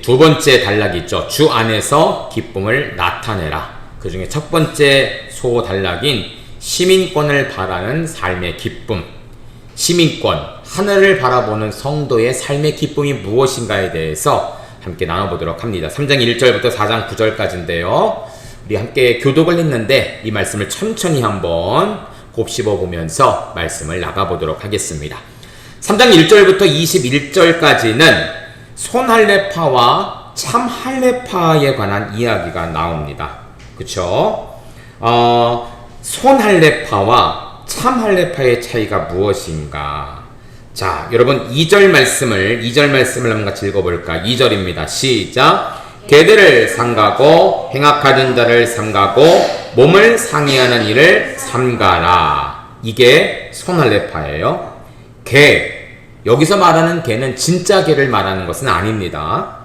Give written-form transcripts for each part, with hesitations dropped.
두 번째 단락이 있죠. 주 안에서 기쁨을 나타내라. 그 중에 첫 번째 소단락인 시민권을 바라는 삶의 기쁨. 시민권, 하늘을 바라보는 성도의 삶의 기쁨이 무엇인가에 대해서 함께 나눠보도록 합니다. 3장 1절부터 4장 9절까지인데요. 우리 함께 교독을 했는데 이 말씀을 천천히 한번 곱씹어 보면서 말씀을 나가보도록 하겠습니다. 3장 1절부터 21절까지는 손할례파와 참할례파에 관한 이야기가 나옵니다. 그쵸? 손할례파와 참할례파의 차이가 무엇인가? 자, 여러분 2절 말씀을 한번 같이 읽어볼까? 2절입니다. 시작! 개들을 삼가고 행악하는 자를 삼가고 몸을 상해하는 일을 삼가라. 이게 손할례파예요. 개, 여기서 말하는 개는 진짜 개를 말하는 것은 아닙니다.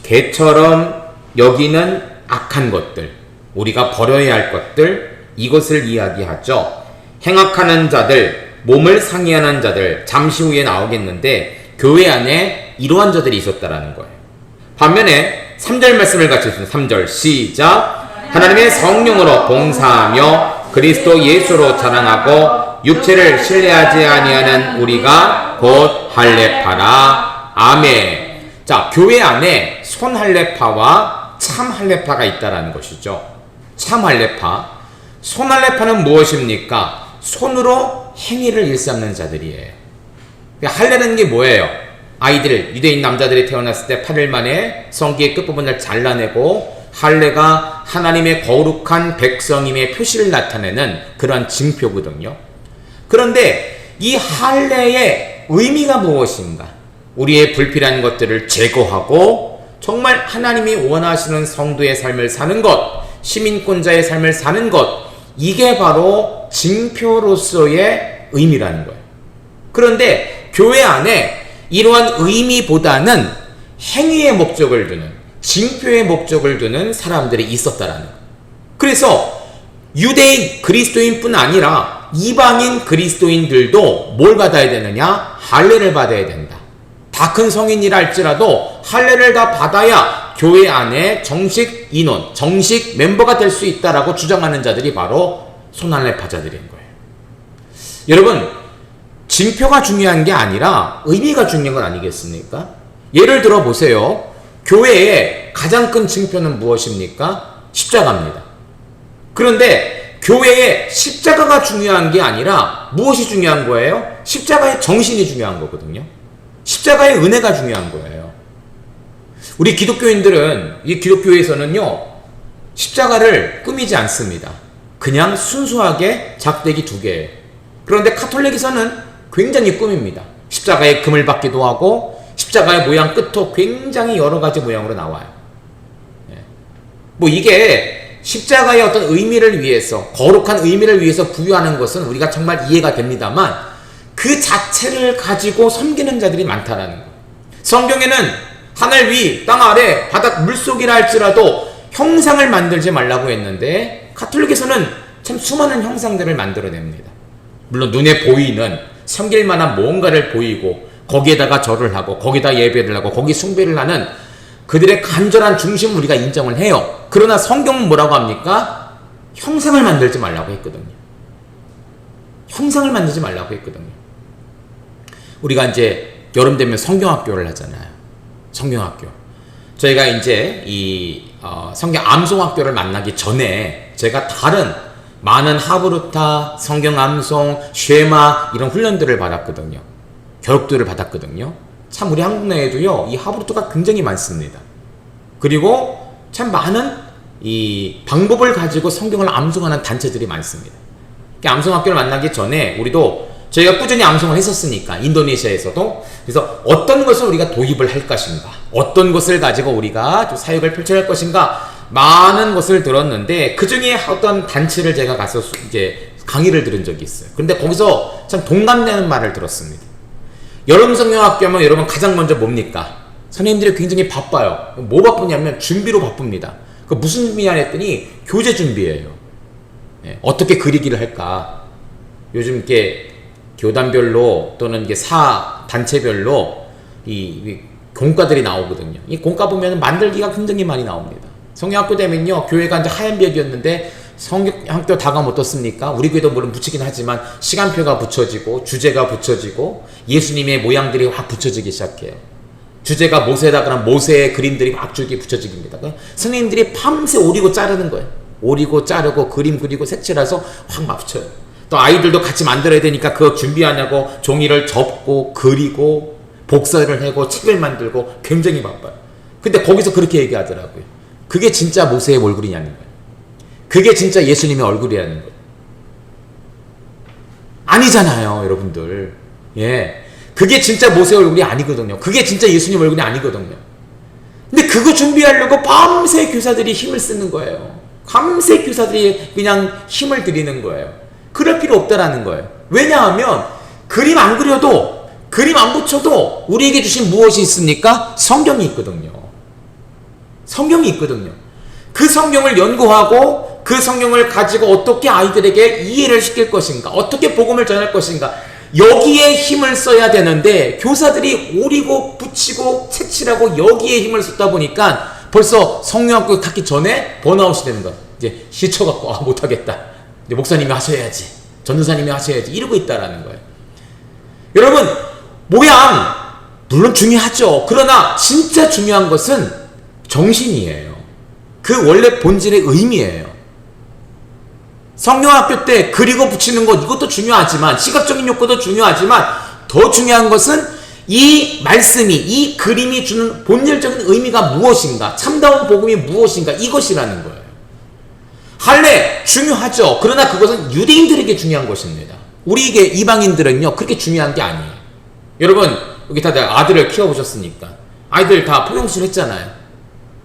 개처럼 여기는 악한 것들, 우리가 버려야 할 것들, 이것을 이야기하죠. 행악하는 자들, 몸을 상해하는 자들, 잠시 후에 나오겠는데 교회 안에 이러한 자들이 있었다라는 거예요. 반면에 3절 말씀을 같이 읽습니다. 3절 시작! 하나님의 성령으로 봉사하며 그리스도 예수로 자랑하고 육체를 신뢰하지 아니하는 우리가 곧 할례파라. 아멘. 자, 교회 안에 손할례파와 참할례파가 있다라는 것이죠. 참할례파, 손할례파는 무엇입니까? 손으로 행위를 일삼는 자들이에요. 할례는 게 뭐예요? 아이들, 유대인 남자들이 태어났을 때 8일 만에 성기의 끝부분을 잘라내고 할례가 하나님의 거룩한 백성임의 표시를 나타내는 그런 징표거든요. 그런데 이 할례의 의미가 무엇인가? 우리의 불필요한 것들을 제거하고 정말 하나님이 원하시는 성도의 삶을 사는 것, 시민권자의 삶을 사는 것, 이게 바로 징표로서의 의미라는 거예요. 그런데 교회 안에 이러한 의미보다는 행위의 목적을 두는, 징표의 목적을 두는 사람들이 있었다라는 거예요. 그래서 유대인 그리스도인뿐 아니라 이방인 그리스도인들도 뭘 받아야 되느냐? 할례를 받아야 된다. 다 큰 성인이라 할지라도 할례를 다 받아야 교회 안에 정식 인원, 정식 멤버가 될 수 있다라고 주장하는 자들이 바로 손할례파자들인 거예요. 여러분, 징표가 중요한 게 아니라 의미가 중요한 건 아니겠습니까? 예를 들어 보세요. 교회의 가장 큰 징표는 무엇입니까? 십자가입니다. 그런데 교회에 십자가가 중요한 게 아니라 무엇이 중요한 거예요? 십자가의 정신이 중요한 거거든요. 십자가의 은혜가 중요한 거예요. 우리 기독교인들은, 이 기독교에서는요, 십자가를 꾸미지 않습니다. 그냥 순수하게 작대기 2개예요. 그런데 카톨릭에서는 굉장히 꾸밉니다. 십자가에 금을 받기도 하고 십자가의 모양 끝도 굉장히 여러 가지 모양으로 나와요. 뭐 이게 십자가의 어떤 의미를 위해서, 거룩한 의미를 위해서 부여하는 것은 우리가 정말 이해가 됩니다만 그 자체를 가지고 섬기는 자들이 많다라는 거예요. 성경에는 하늘 위, 땅 아래, 바닥 물속이라 할지라도 형상을 만들지 말라고 했는데 카톨릭에서는 참 수많은 형상들을 만들어냅니다. 물론 눈에 보이는 섬길 만한 뭔가를 보이고 거기에다가 절을 하고 거기다 예배를 하고 거기 숭배를 하는 그들의 간절한 중심을 우리가 인정을 해요. 그러나 성경은 뭐라고 합니까? 형상을 만들지 말라고 했거든요. 형상을 만들지 말라고 했거든요. 우리가 이제 여름 되면 성경학교를 하잖아요. 성경학교. 저희가 이제 이 성경 암송학교를 만나기 전에 제가 다른 많은 하브루타, 성경 암송, 쉐마 이런 훈련들을 받았거든요. 교육들을 받았거든요. 참 우리 한국 내에도요, 이 하브루타가 굉장히 많습니다. 그리고 참 많은 이 방법을 가지고 성경을 암송하는 단체들이 많습니다. 암송학교를 만나기 전에 우리도 저희가 꾸준히 암송을 했었으니까 인도네시아에서도, 그래서 어떤 것을 우리가 도입을 할 것인가, 어떤 것을 가지고 우리가 또 사역을 펼쳐야 할 것인가, 많은 것을 들었는데 그 중에 어떤 단체를 제가 가서 이제 강의를 들은 적이 있어요. 그런데 거기서 참 동감되는 말을 들었습니다. 여름 성경학교 하면 여러분 가장 먼저 뭡니까? 선생님들이 굉장히 바빠요. 뭐 바쁘냐면 준비로 바쁩니다. 그 무슨 준비냐 했더니 교재 준비예요. 어떻게 그리기를 할까? 요즘 이렇게 교단별로 또는 이게 단체별로 이 공과들이 나오거든요. 이 공과 보면 만들기가 굉장히 많이 나옵니다. 성경학교 되면요, 교회가 이제 하얀 벽이었는데 성경학교 다가면 어떻습니까? 우리 교회도 물론 붙이긴 하지만 시간표가 붙여지고 주제가 붙여지고 예수님의 모양들이 확 붙여지기 시작해요. 주제가 모세다 그러면 모세의 그림들이 막 줄기 붙여지기입니다. 선생님들이 밤새 오리고 자르는 거예요. 오리고 자르고 그림 그리고 색칠해서 확 맞춰요. 또 아이들도 같이 만들어야 되니까 그거 준비하냐고 종이를 접고 그리고 복사를 하고 책을 만들고 굉장히 바빠요. 근데 거기서 그렇게 얘기하더라고요. 그게 진짜 모세의 얼굴이냐는 거예요. 그게 진짜 예수님의 얼굴이라는 거예요. 아니잖아요, 여러분들. 예. 그게 진짜 모세의 얼굴이 아니거든요. 그게 진짜 예수님 얼굴이 아니거든요. 근데 그거 준비하려고 밤새 교사들이 힘을 쓰는 거예요. 밤새 교사들이 그냥 힘을 들이는 거예요. 그럴 필요 없다라는 거예요. 왜냐하면 그림 안 그려도 그림 안 붙여도 우리에게 주신 무엇이 있습니까? 성경이 있거든요. 성경이 있거든요. 그 성경을 연구하고 그 성경을 가지고 어떻게 아이들에게 이해를 시킬 것인가, 어떻게 복음을 전할 것인가, 여기에 힘을 써야 되는데 교사들이 오리고 붙이고 색칠하고 여기에 힘을 쏟다 보니까 벌써 성령학교 갖기 전에 번아웃이 되는 거야. 이제 지쳐갖고 못하겠다. 이제 목사님이 하셔야지, 전도사님이 하셔야지, 이러고 있다라는 거예요. 여러분, 모양 물론 중요하죠. 그러나 진짜 중요한 것은 정신이에요. 그 원래 본질의 의미예요. 성령학교 때 그리고 붙이는 것, 이것도 중요하지만, 시각적인 효과도 중요하지만 더 중요한 것은 이 말씀이, 이 그림이 주는 본질적인 의미가 무엇인가, 참다운 복음이 무엇인가, 이것이라는 거예요. 할례 중요하죠. 그러나 그것은 유대인들에게 중요한 것입니다. 우리에게 이방인들은요 그렇게 중요한 게 아니에요. 여러분 여기 다들 아들을 키워보셨으니까 아이들 다 포용술 했잖아요.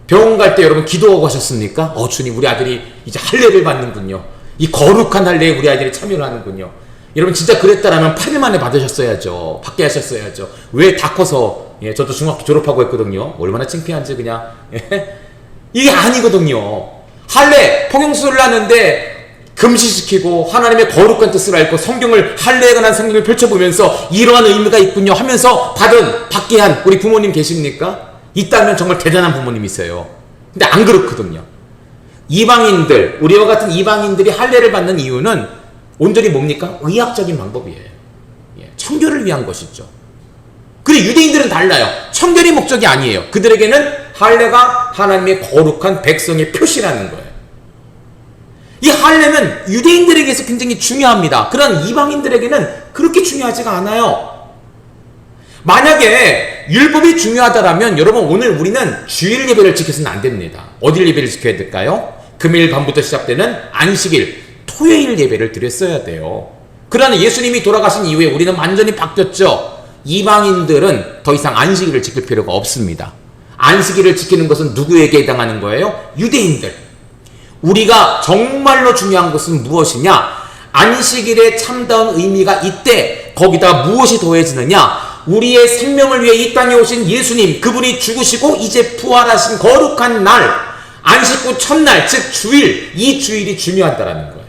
병원 갈 때 여러분 기도하고 하셨습니까? 주님, 우리 아들이 이제 할례를 받는군요. 이 거룩한 할례에 우리 아이들이 참여를 하는군요. 여러분 진짜 그랬다라면 8일 만에 받으셨어야죠. 받게 하셨어야죠. 왜 다 커서, 저도 중학교 졸업하고 했거든요. 얼마나 창피한지 그냥. 이게 아니거든요. 할례, 포용술을 하는데 금지시키고 하나님의 거룩한 뜻을 알고 성경을, 할례에 관한 성경을 펼쳐보면서 이러한 의미가 있군요 하면서 받게 한 우리 부모님 계십니까? 있다면 정말 대단한 부모님이세요. 근데 안 그렇거든요. 이방인들, 우리와 같은 이방인들이 할례를 받는 이유는 온전히 뭡니까? 의학적인 방법이에요. 청결을 위한 것이죠. 그리고 유대인들은 달라요. 청결이 목적이 아니에요. 그들에게는 할례가 하나님의 거룩한 백성의 표시라는 거예요. 이 할례는 유대인들에게서 굉장히 중요합니다. 그런 이방인들에게는 그렇게 중요하지가 않아요. 만약에 율법이 중요하다면 여러분 오늘 우리는 주일 예배를 지켜서는 안 됩니다. 어딜 예배를 지켜야 될까요? 금요일 밤부터 시작되는 안식일, 토요일 예배를 드렸어야 돼요. 그러나 예수님이 돌아가신 이후에 우리는 완전히 바뀌었죠. 이방인들은 더 이상 안식일을 지킬 필요가 없습니다. 안식일을 지키는 것은 누구에게 해당하는 거예요? 유대인들. 우리가 정말로 중요한 것은 무엇이냐? 안식일에 참다운 의미가 있대. 거기다 무엇이 더해지느냐? 우리의 생명을 위해 이 땅에 오신 예수님, 그분이 죽으시고 이제 부활하신 거룩한 날, 안식구 첫날, 즉 주일, 이 주일이 중요하다라는 거예요.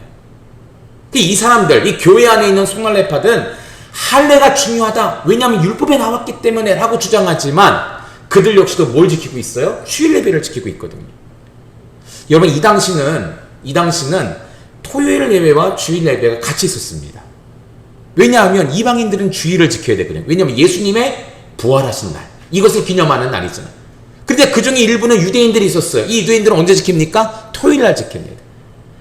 이 사람들, 이 교회 안에 있는 송할례파들은 할례가 중요하다, 왜냐하면 율법에 나왔기 때문에 라고 주장하지만 그들 역시도 뭘 지키고 있어요? 주일 예배를 지키고 있거든요. 여러분 이 당시는 토요일 예배와 주일 예배가 같이 있었습니다. 왜냐하면 이방인들은 주일을 지켜야 되거든요. 왜냐하면 예수님의 부활하신 날, 이것을 기념하는 날이잖아요. 근데 그 중에 일부는 유대인들이 있었어요. 이 유대인들은 언제 지킵니까? 토요일 날 지킵니다.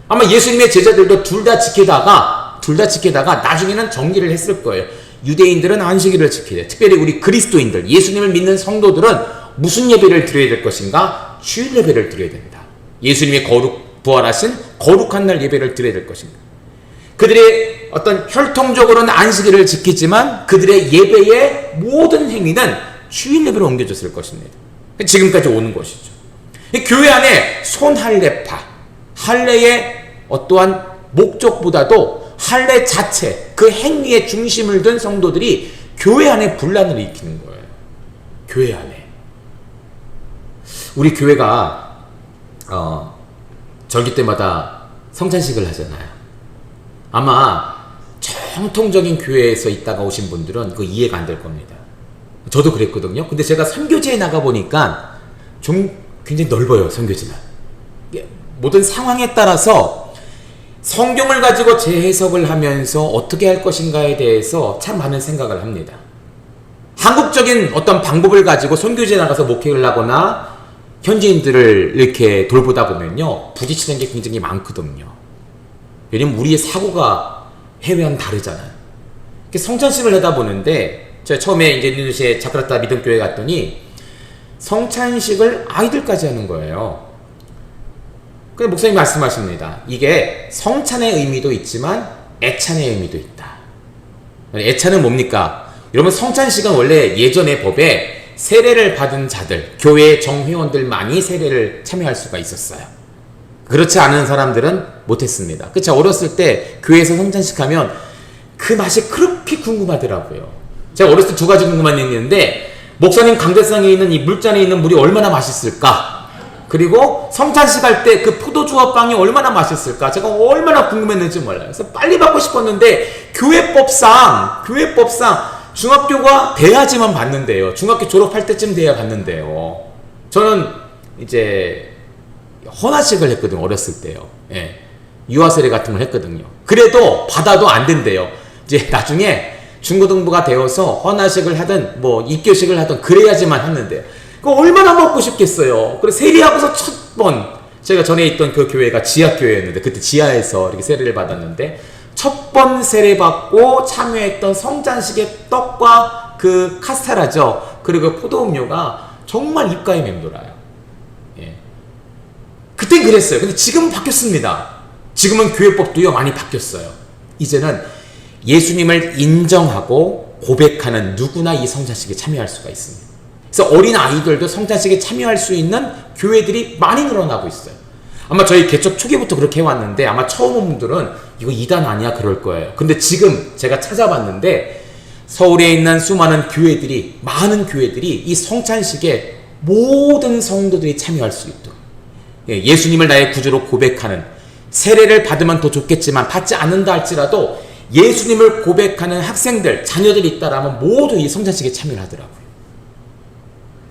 아마 예수님의 제자들도 둘 다 지키다가 나중에는 정리를 했을 거예요. 유대인들은 안식일을 지켜야 돼. 특별히 우리 그리스도인들, 예수님을 믿는 성도들은 무슨 예배를 드려야 될 것인가? 주일 예배를 드려야 됩니다. 예수님의 부활하신 거룩한 날 예배를 드려야 될 것입니다. 그들의 어떤 혈통적으로는 안식일을 지키지만 그들의 예배의 모든 행위는 주일 예배로 옮겨졌을 것입니다. 지금까지 오는 것이죠. 교회 안에 손할례파, 할례의 어떠한 목적보다도 할례 자체, 그 행위의 중심을 둔 성도들이 교회 안에 분란을 일으키는 거예요. 교회 안에. 우리 교회가 절기 때마다 성찬식을 하잖아요. 아마 정통적인 교회에서 있다가 오신 분들은 그거 이해가 안 될 겁니다. 저도 그랬거든요. 근데 제가 선교지에 나가보니까 좀 굉장히 넓어요, 선교지는. 모든 상황에 따라서 성경을 가지고 재해석을 하면서 어떻게 할 것인가에 대해서 참 많은 생각을 합니다. 한국적인 어떤 방법을 가지고 선교지에 나가서 목회를 하거나 현지인들을 이렇게 돌보다 보면요, 부딪히는 게 굉장히 많거든요. 왜냐면 우리의 사고가 해외와는 다르잖아요. 성찬식을 하다 보는데, 제가 처음에 이제 인도네시아 자카르타 믿음교회 갔더니 성찬식을 아이들까지 하는 거예요. 근데 목사님이 말씀하십니다. 이게 성찬의 의미도 있지만 애찬의 의미도 있다. 애찬은 뭡니까? 여러분, 성찬식은 원래 예전의 법에 세례를 받은 자들, 교회 정회원들만이 세례를 참여할 수가 있었어요. 그렇지 않은 사람들은 못했습니다. 그쵸? 어렸을 때 교회에서 성찬식 하면 그 맛이 그렇게 궁금하더라고요. 제가 어렸을 때 두 가지 궁금한 게 있는데, 목사님 강대상에 있는 이 물잔에 있는 물이 얼마나 맛있을까? 그리고 성찬식 할 때 그 포도주와 빵이 얼마나 맛있을까? 제가 얼마나 궁금했는지 몰라요. 그래서 빨리 받고 싶었는데, 교회법상 중학교가 돼야지만 받는데요. 중학교 졸업할 때쯤 돼야 받는데요. 저는 이제 헌화식을 했거든요, 어렸을 때요. 예. 유아세례 같은 걸 했거든요. 그래도 받아도 안 된대요. 이제 나중에 중고등부가 되어서 헌화식을 하든 뭐 입교식을 하든 그래야지만 했는데요. 그거 얼마나 먹고 싶겠어요. 그래서 세례하고서 첫 번, 제가 전에 있던 그 교회가 지하교회였는데, 그때 지하에서 이렇게 세례를 받았는데, 첫 번 세례 받고 참여했던 성찬식의 떡과 그 카스테라죠. 그리고 포도음료가 정말 입가에 맴돌아요. 예. 그땐 그랬어요. 근데 지금은 바뀌었습니다. 지금은 교회법도요, 많이 바뀌었어요. 이제는 예수님을 인정하고 고백하는 누구나 이 성찬식에 참여할 수가 있습니다. 그래서 어린 아이들도 성찬식에 참여할 수 있는 교회들이 많이 늘어나고 있어요. 아마 저희 개척 초기부터 그렇게 해왔는데, 아마 처음 온 분들은 이거 이단 아니야 그럴 거예요. 근데 지금 제가 찾아봤는데 서울에 있는 수많은 교회들이, 많은 교회들이 이 성찬식에 모든 성도들이 참여할 수 있도록, 예수님을 나의 구주로 고백하는, 세례를 받으면 더 좋겠지만 받지 않는다 할지라도 예수님을 고백하는 학생들, 자녀들이 있다라면 모두 이 성찬식에 참여를 하더라고요.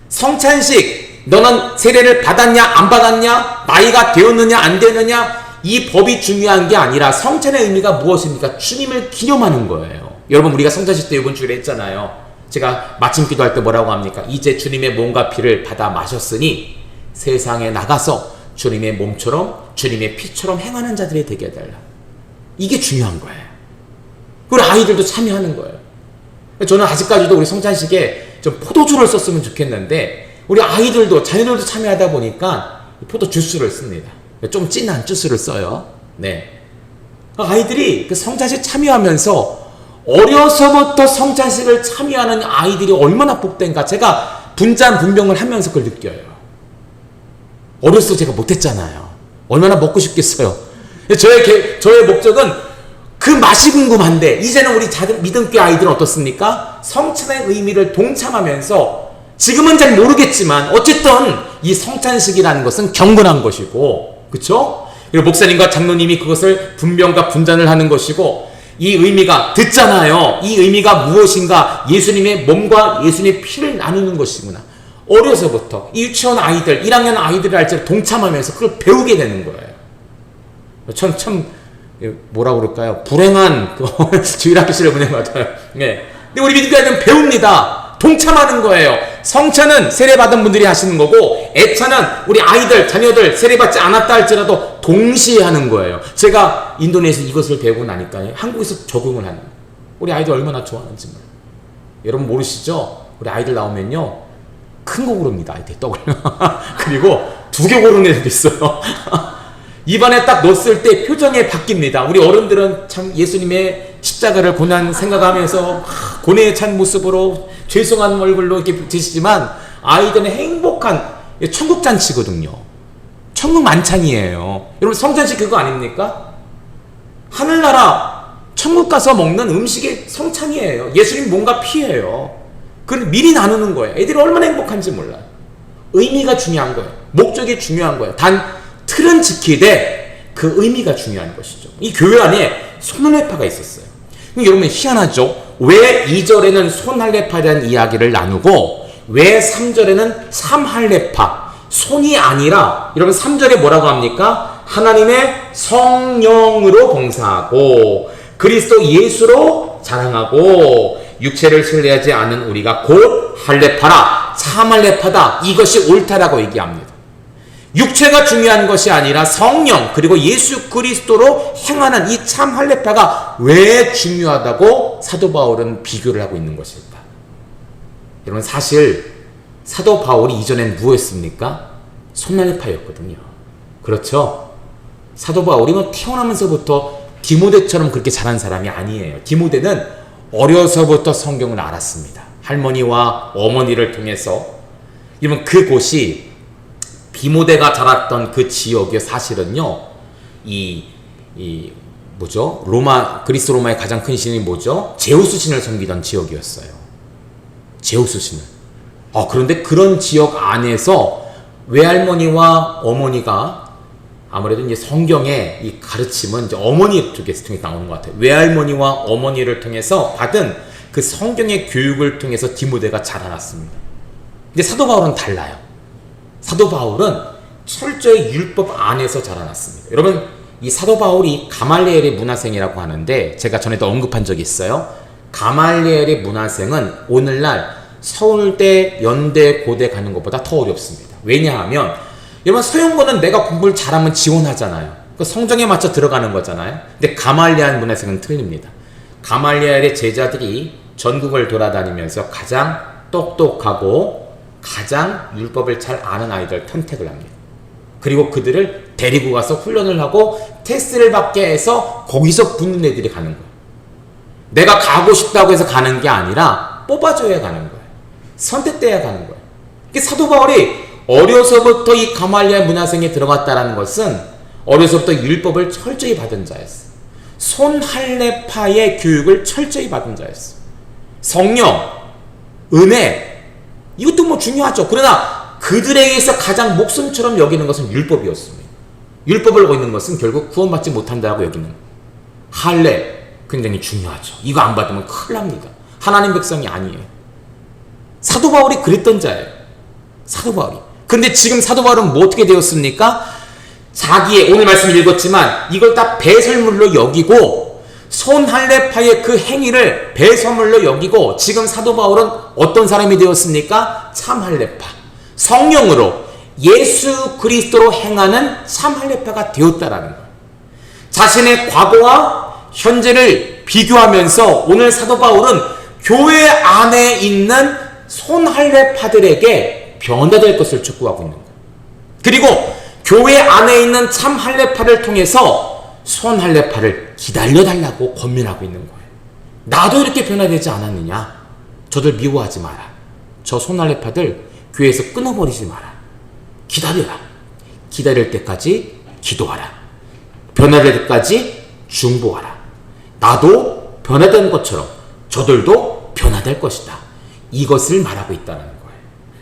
성찬식, 너는 세례를 받았냐 안 받았냐, 나이가 되었느냐 안 되느냐, 이 법이 중요한 게 아니라 성찬의 의미가 무엇입니까? 주님을 기념하는 거예요. 여러분, 우리가 성찬식 때 이번 주에 했잖아요. 제가 마침 기도할 때 뭐라고 합니까? 이제 주님의 몸과 피를 받아 마셨으니 세상에 나가서 주님의 몸처럼 주님의 피처럼 행하는 자들이 되게 해달라. 이게 중요한 거예요. 그리고 아이들도 참여하는 거예요. 저는 아직까지도 우리 성찬식에 좀 포도주를 썼으면 좋겠는데, 우리 아이들도, 자녀들도 참여하다 보니까 포도 주스를 씁니다. 좀 진한 주스를 써요. 네. 아이들이 그 성찬식 참여하면서 어려서부터 성찬식을 참여하는 아이들이 얼마나 복된가, 제가 분잔분명을 하면서 그걸 느껴요. 어렸을 때 제가 못했잖아요. 얼마나 먹고 싶겠어요. 저의 목적은 그 맛이 궁금한데, 이제는 우리 믿음교회 아이들은 어떻습니까? 성찬의 의미를 동참하면서, 지금은 잘 모르겠지만 어쨌든 이 성찬식이라는 것은 경건한 것이고, 그쵸? 그리고 목사님과 장로님이 그것을 분명과 분잔을 하는 것이고, 이 의미가 듣잖아요. 이 의미가 무엇인가? 예수님의 몸과 예수님의 피를 나누는 것이구나. 어려서부터 이 유치원 아이들, 1학년 아이들을 할지 동참하면서 그걸 배우게 되는 거예요. 참 뭐라 그럴까요? 불행한 주일학교 시절 보낸 것 같아요. 네. 근데 우리 믿음교회는 배웁니다. 동참하는 거예요. 성찬은 세례받은 분들이 하시는 거고, 애찬은 우리 아이들, 자녀들 세례받지 않았다 할지라도 동시에 하는 거예요. 제가 인도네시아 이것을 배우고 나니까 한국에서 적용을 하는 거예요. 우리 아이들 얼마나 좋아하는지 몰라요. 여러분 모르시죠? 우리 아이들 나오면요, 큰 거 고릅니다. 이렇게 떡을. 그리고 2개 고르는 애들도 있어요. 입안에 딱 넣었을 때 표정이 바뀝니다. 우리 어른들은 참 예수님의 십자가를 고난 생각하면서 고뇌에 찬 모습으로 죄송한 얼굴로 이렇게 드시지만, 아이들은 행복한 천국 잔치거든요. 천국 만찬이에요. 여러분, 성찬식 그거 아닙니까? 하늘나라 천국 가서 먹는 음식의 성찬이에요. 예수님 몸과 피예요. 그걸 미리 나누는 거예요. 애들이 얼마나 행복한지 몰라요. 의미가 중요한 거예요. 목적이 중요한 거예요. 단 틀은 지키되 그 의미가 중요한 것이죠. 이 교회 안에 손은회파가 있었어요. 여러분 희한하죠? 왜 2절에는 손할례파에 대한 이야기를 나누고 왜 3절에는 삼할례파, 손이 아니라 여러분 3절에 뭐라고 합니까? 하나님의 성령으로 봉사하고 그리스도 예수로 자랑하고 육체를 신뢰하지 않은 우리가 곧 할례파라, 참할례파다. 이것이 옳다라고 얘기합니다. 육체가 중요한 것이 아니라 성령 그리고 예수 그리스도로 행하는 이 참할례파가 왜 중요하다고 사도 바울은 비교를 하고 있는 것일까? 여러분 사실 사도 바울이 이전엔 무엇이었습니까? 손할례파였거든요. 그렇죠? 사도 바울이 태어나면서부터 디모데처럼 그렇게 잘한 사람이 아니에요. 디모데는 어려서부터 성경을 알았습니다. 할머니와 어머니를 통해서. 이러면 그곳이 디모데가 자랐던 그 지역이 사실은요, 뭐죠? 그리스 로마의 가장 큰 신이 뭐죠? 제우스 신을 섬기던 지역이었어요. 제우스 신을. 그런데 그런 지역 안에서 외할머니와 어머니가 아무래도 이제 성경의 이 가르침은 이제 어머니 쪽에서 통해 나오는 것 같아요. 외할머니와 어머니를 통해서 받은 그 성경의 교육을 통해서 디모데가 자라났습니다. 근데 사도 바울은 달라요. 사도 바울은 철저히 율법 안에서 자라났습니다. 여러분, 이 사도 바울이 가말리엘의 문화생이라고 하는데 제가 전에도 언급한 적이 있어요. 가말리엘의 문화생은 오늘날 서울대, 연대, 고대 가는 것보다 더 어렵습니다. 왜냐하면 여러분 서영고는 내가 공부를 잘하면 지원하잖아요. 그 성적에 맞춰 들어가는 거잖아요. 근데 가말리엘 문화생은 틀립니다. 가말리엘의 제자들이 전국을 돌아다니면서 가장 똑똑하고 가장 율법을 잘 아는 아이들 선택을 합니다. 그리고 그들을 데리고 가서 훈련을 하고 테스트를 받게 해서 거기서 붙는 애들이 가는 거예요. 내가 가고 싶다고 해서 가는 게 아니라 뽑아줘야 가는 거예요. 선택돼야 가는 거예요. 사도 바울이 어려서부터 이 가말리엘 문화생에 들어갔다는 것은 어려서부터 율법을 철저히 받은 자였어요. 손할례파의 교육을 철저히 받은 자였어요. 성령, 은혜, 이것도 중요하죠. 그러나 그들에게서 가장 목숨처럼 여기는 것은 율법이었습니다. 율법을 어기는 것은 결국 구원받지 못한다고 여기는 할례 굉장히 중요하죠. 이거 안 받으면 큰일 납니다. 하나님 백성이 아니에요. 사도 바울이 그랬던 자예요. 사도 바울이. 근데 지금 사도 바울은 뭐 어떻게 되었습니까? 자기의 오늘 말씀 읽었지만 이걸 다 배설물로 여기고 손할례파의 그 행위를 배설물로 여기고 지금 사도 바울은 어떤 사람이 되었습니까? 참할례파. 성령으로 예수 그리스도로 행하는 참할례파가 되었다라는 거예요. 자신의 과거와 현재를 비교하면서 오늘 사도 바울은 교회 안에 있는 손할례파들에게 변화될 것을 촉구하고 있는 거예요. 그리고 교회 안에 있는 참할례파를 통해서 손할례파를 기다려달라고 권면하고 있는 거예요. 나도 이렇게 변화되지 않았느냐? 저들 미워하지 마라. 저 손할례파들 교회에서 끊어버리지 마라. 기다려라. 기다릴 때까지 기도하라. 변화될 때까지 중보하라. 나도 변화된 것처럼 저들도 변화될 것이다. 이것을 말하고 있다는 거예요.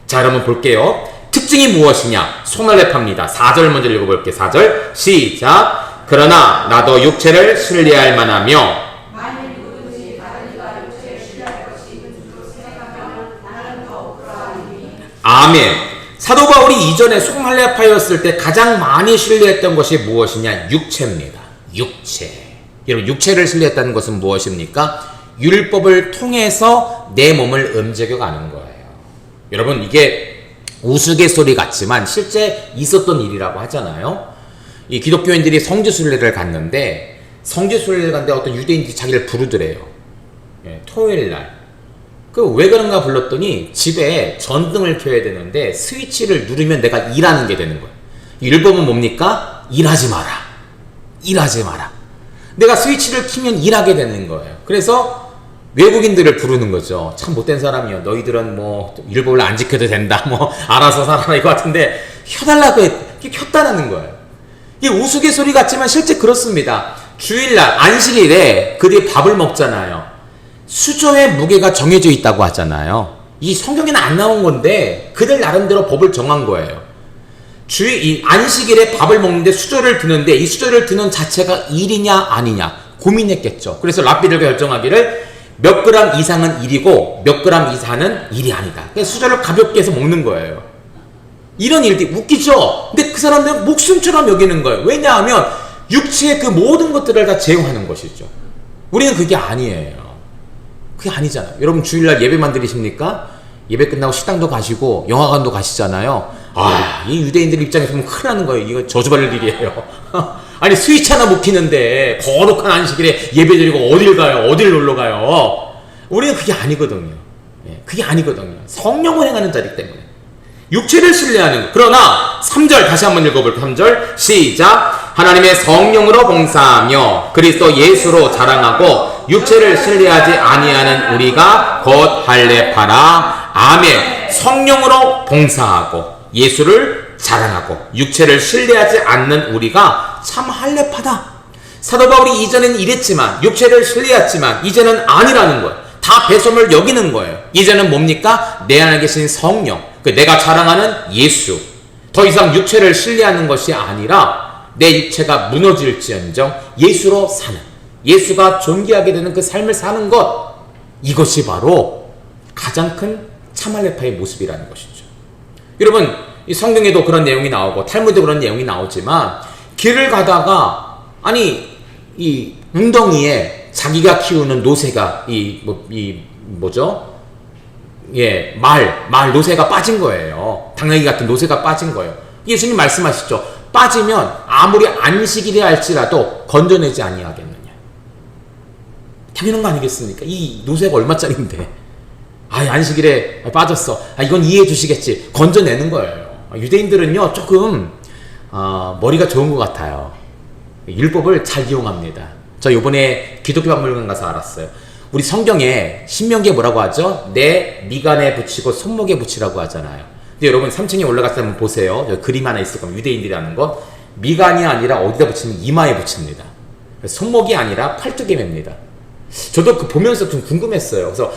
자, 여러분 볼게요. 특징이 무엇이냐? 손할례파입니다. 4절 먼저 읽어볼게요. 4절 시작. 그러나 나도 육체를 신뢰할 만하며 만일 누구든지 다른 이가 육체를 신뢰할 것이 있는 줄로 생각하면 나는 더욱 그러하리니. 아멘. 사도 바울이 이전에 손할례파였을 때 가장 많이 신뢰했던 것이 무엇이냐? 육체입니다. 육체. 여러분 육체를 신뢰했다는 것은 무엇입니까? 율법을 통해서 내 몸을 움직여가는 거예요. 여러분 이게 우스갯소리 같지만 실제 있었던 일이라고 하잖아요. 이 기독교인들이 성지순례를 갔는데 성지순례를 갔는데 어떤 유대인들이 자기를 부르더래요. 토요일날. 왜 그런가 불렀더니 집에 전등을 켜야 되는데 스위치를 누르면 내가 일하는 게 되는 거예요. 율법은 뭡니까? 일하지 마라. 일하지 마라. 내가 스위치를 켜면 일하게 되는 거예요. 그래서 외국인들을 부르는 거죠. 참 못된 사람이요. 너희들은 율법을 안 지켜도 된다. 알아서 살아라 이거 같은데 켜달라고 켰다는 거예요. 이게 우스갯소리 같지만 실제 그렇습니다. 주일날 안식일에 그들이 밥을 먹잖아요. 수저의 무게가 정해져 있다고 하잖아요. 이 성경에는 안 나온 건데 그들 나름대로 법을 정한 거예요. 이 안식일에 밥을 먹는데 수저를 드는데 이 수저를 드는 자체가 일이냐 아니냐 고민했겠죠. 그래서 랍비들과 결정하기를 몇 그램 이상은 1이고 몇 그램 이상은 1이 아니다. 그냥 수저를 가볍게 해서 먹는 거예요. 이런 일들이 웃기죠? 근데 그 사람들은 목숨처럼 여기는 거예요. 왜냐하면 육체의 그 모든 것들을 다 제어하는 것이죠. 우리는 그게 아니에요. 그게 아니잖아요. 여러분 주일날 예배만 드리십니까? 예배 끝나고 식당도 가시고 영화관도 가시잖아요. 이 유대인들 입장에서 보면 큰일 나는 거예요. 이거 저주받을 일이에요. 아니 스위치 하나 못 키는데 거룩한 안식일에 예배 드리고 어딜 가요? 어딜 놀러 가요? 우리는 그게 아니거든요. 그게 아니거든요. 성령을 행하는 자리이기 때문에 육체를 신뢰하는 것. 그러나 3절 다시 한번 읽어볼게요. 3절 시작. 하나님의 성령으로 봉사하며 그리스도 예수로 자랑하고 육체를 신뢰하지 아니하는 우리가 곧 할례파라. 아멘. 성령으로 봉사하고 예수를 자랑하고 육체를 신뢰하지 않는 우리가 참 할례파다. 사도 바울이 이전에는 이랬지만 육체를 신뢰했지만 이제는 아니라는 거예요. 다 배설물 여기는 거예요. 이제는 뭡니까? 내 안에 계신 성령, 내가 자랑하는 예수. 더 이상 육체를 신뢰하는 것이 아니라 내 육체가 무너질지언정 예수로 사는, 예수가 존귀하게 되는 그 삶을 사는 것, 이것이 바로 가장 큰 참할례파의 모습이라는 것이죠. 여러분 이 성경에도 그런 내용이 나오고 탈무드도 그런 내용이 나오지만 길을 가다가 아니 이 웅덩이에 자기가 키우는 노새가 말 노새가 빠진 거예요. 당나귀 같은 노새가 빠진 거예요. 예수님 말씀하시죠. 빠지면 아무리 안식일이라 할지라도 건져내지 아니하겠느냐. 당연한 거 아니겠습니까? 이 노새가 얼마짜리인데 안식일에 빠졌어. 이건 이해해 주시겠지. 건져내는 거예요. 유대인들은요 조금 머리가 좋은 것 같아요. 율법을 잘 이용합니다. 저 요번에 기독교 박물관 가서 알았어요. 우리 성경에 신명기에 뭐라고 하죠? 내 미간에 붙이고 손목에 붙이라고 하잖아요. 근데 여러분 3층에 올라가서 한번 보세요. 여기 그림 하나 있을 겁니다. 유대인들이 하는 거. 미간이 아니라 어디다 붙이면 이마에 붙입니다. 손목이 아니라 팔뚝에 맵니다. 저도 그 보면서 좀 궁금했어요. 그래서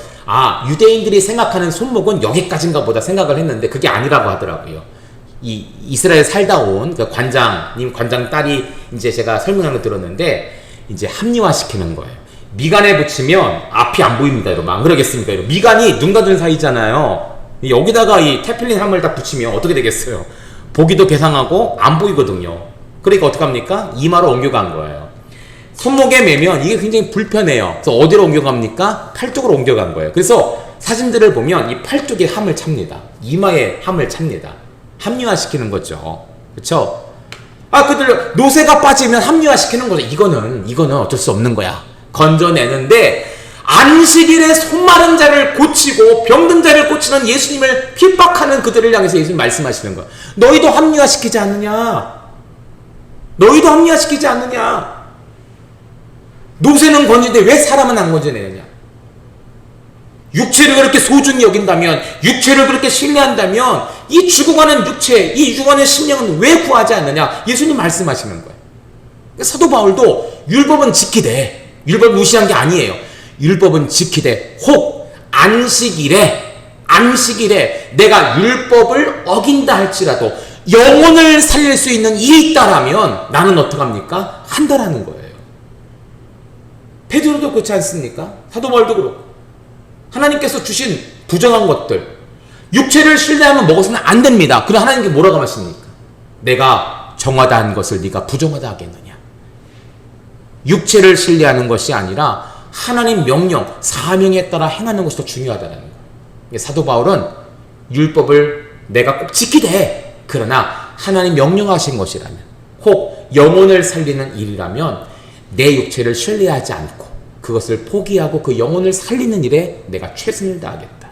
유대인들이 생각하는 손목은 여기까지인가 보다 생각을 했는데 그게 아니라고 하더라고요. 이 이스라엘 살다 온 그 관장 딸이 이제 제가 설명한 거 들었는데 이제 합리화시키는 거예요. 미간에 붙이면 앞이 안 보입니다, 여러분. 안 그러겠습니까, 여러분? 미간이 눈과 눈 사이잖아요. 여기다가 이 테필린 함을 다 붙이면 어떻게 되겠어요? 보기도 괴상하고 안 보이거든요. 그러니까 어떡합니까? 이마로 옮겨간 거예요. 손목에 매면 이게 굉장히 불편해요. 그래서 어디로 옮겨갑니까? 팔 쪽으로 옮겨간 거예요. 그래서 사진들을 보면 이 팔 쪽에 함을 찹니다. 이마에 함을 찹니다. 합리화시키는 거죠. 그렇죠? 그들 노새가 빠지면 합리화시키는 거죠. 이거는 어쩔 수 없는 거야. 건져내는데 안식일에 손마른 자를 고치고 병든 자를 고치는 예수님을 핍박하는 그들을 향해서 예수님 말씀하시는 거예요. 너희도 합리화시키지 않느냐? 너희도 합리화시키지 않느냐? 노새는 건지는데 왜 사람은 안 건져내느냐? 육체를 그렇게 소중히 여긴다면, 육체를 그렇게 신뢰한다면 이 죽어가는 육체, 이 죽어가는 심령은 왜 구하지 않느냐? 예수님 말씀하시는 거예요. 사도 바울도 율법은 지키되, 율법 무시한 게 아니에요. 율법은 지키되 혹 안식일에 내가 율법을 어긴다 할지라도 영혼을 살릴 수 있는 일이 있다라면 나는 어떡합니까? 한다라는 거예요. 베드로도 그렇지 않습니까? 사도 바울도 그렇고 하나님께서 주신 부정한 것들, 육체를 신뢰하면 먹어서는 안 됩니다. 그럼 하나님께 뭐라고 하십니까? 내가 정하다 한 것을 네가 부정하다 하겠느냐? 육체를 신뢰하는 것이 아니라 하나님 명령, 사명에 따라 행하는 것이 더 중요하다는 거예요. 사도 바울은 율법을 내가 꼭 지키되, 그러나 하나님 명령하신 것이라면, 혹 영혼을 살리는 일이라면 내 육체를 신뢰하지 않고 그것을 포기하고 그 영혼을 살리는 일에 내가 최선을 다하겠다.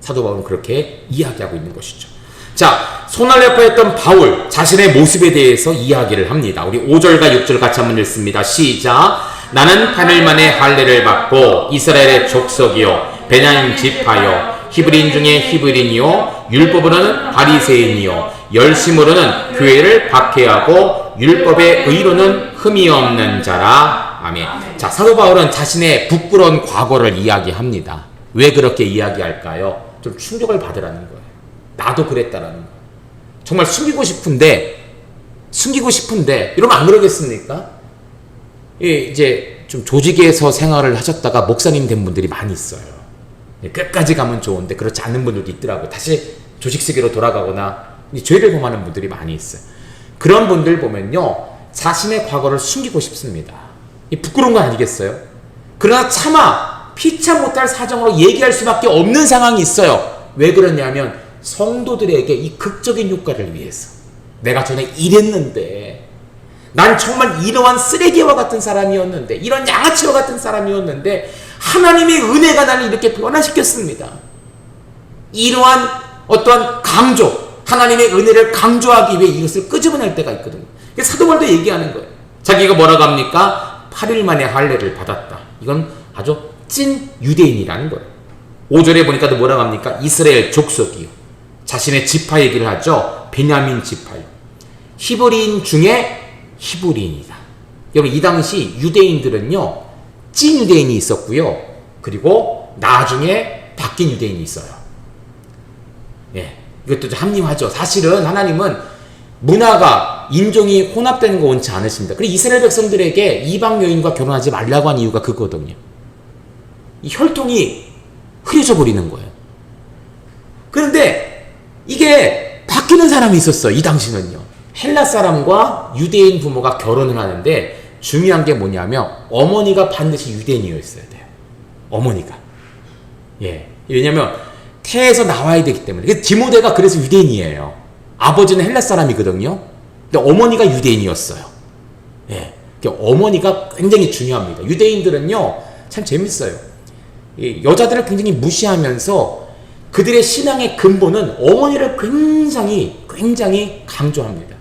사도 바울은 그렇게 이야기하고 있는 것이죠. 자, 손할례파였던 바울 자신의 모습에 대해서 이야기를 합니다. 우리 5절과 6절 같이 한번 읽습니다. 시작. 나는 하늘만의 할례를 받고 이스라엘의 족속이요 베냐민 지파요 히브리인 중에 히브리인이요 율법으로는 바리새인이요 열심으로는 교회를 박해하고 율법의 의로는 흠이 없는 자라. 아멘. 자, 사도 바울은 자신의 부끄러운 과거를 이야기합니다. 왜 그렇게 이야기할까요? 좀 충격을 받으라는 거예요. 나도 그랬다라는 거예요. 정말 숨기고 싶은데 여러분 안 그러겠습니까? 이제 좀 조직에서 생활을 하셨다가 목사님 된 분들이 많이 있어요. 끝까지 가면 좋은데 그렇지 않은 분들도 있더라고요. 다시 조직 세계로 돌아가거나 죄를 범하는 분들이 많이 있어요. 그런 분들 보면요, 자신의 과거를 숨기고 싶습니다. 부끄러운 거 아니겠어요? 그러나 차마 피차 못할 사정으로 얘기할 수밖에 없는 상황이 있어요. 왜 그러냐면 성도들에게 이 극적인 효과를 위해서. 내가 전에 이랬는데, 난 정말 이러한 쓰레기와 같은 사람이었는데, 이런 양아치와 같은 사람이었는데 하나님의 은혜가 나를 이렇게 변화시켰습니다. 이러한 어떠한 강조, 하나님의 은혜를 강조하기 위해 이것을 끄집어낼 때가 있거든요. 사도 바울도 얘기하는 거예요. 자기가 뭐라고 합니까? 8일 만에 할례를 받았다. 이건 아주 찐 유대인이라는 거예요. 5절에 보니까 뭐라고 합니까? 이스라엘 족속이요. 자신의 지파 얘기를 하죠. 베냐민 지파요. 히브리인 중에 히브리인이다. 여러분, 이 당시 유대인들은요, 찐 유대인이 있었고요. 그리고 나중에 바뀐 유대인이 있어요. 예, 이것도 좀 합리화죠. 사실은 하나님은 문화가, 인종이 혼합되는 거 원치 않으십니다. 그리고 이스라엘 백성들에게 이방 여인과 결혼하지 말라고 한 이유가 그거거든요. 이 혈통이 흐려져 버리는 거예요. 그런데 이게 바뀌는 사람이 있었어요. 이 당시는요. 헬라 사람과 유대인 부모가 결혼을 하는데 중요한 게 뭐냐면 어머니가 반드시 유대인이었어야 돼요. 어머니가. 예. 왜냐면 태에서 나와야 되기 때문에. 디모데가 그래서 유대인이에요. 아버지는 헬라 사람이거든요. 근데 어머니가 유대인이었어요. 예. 어머니가 굉장히 중요합니다. 유대인들은요, 참 재밌어요. 여자들을 굉장히 무시하면서 그들의 신앙의 근본은 어머니를 굉장히 강조합니다.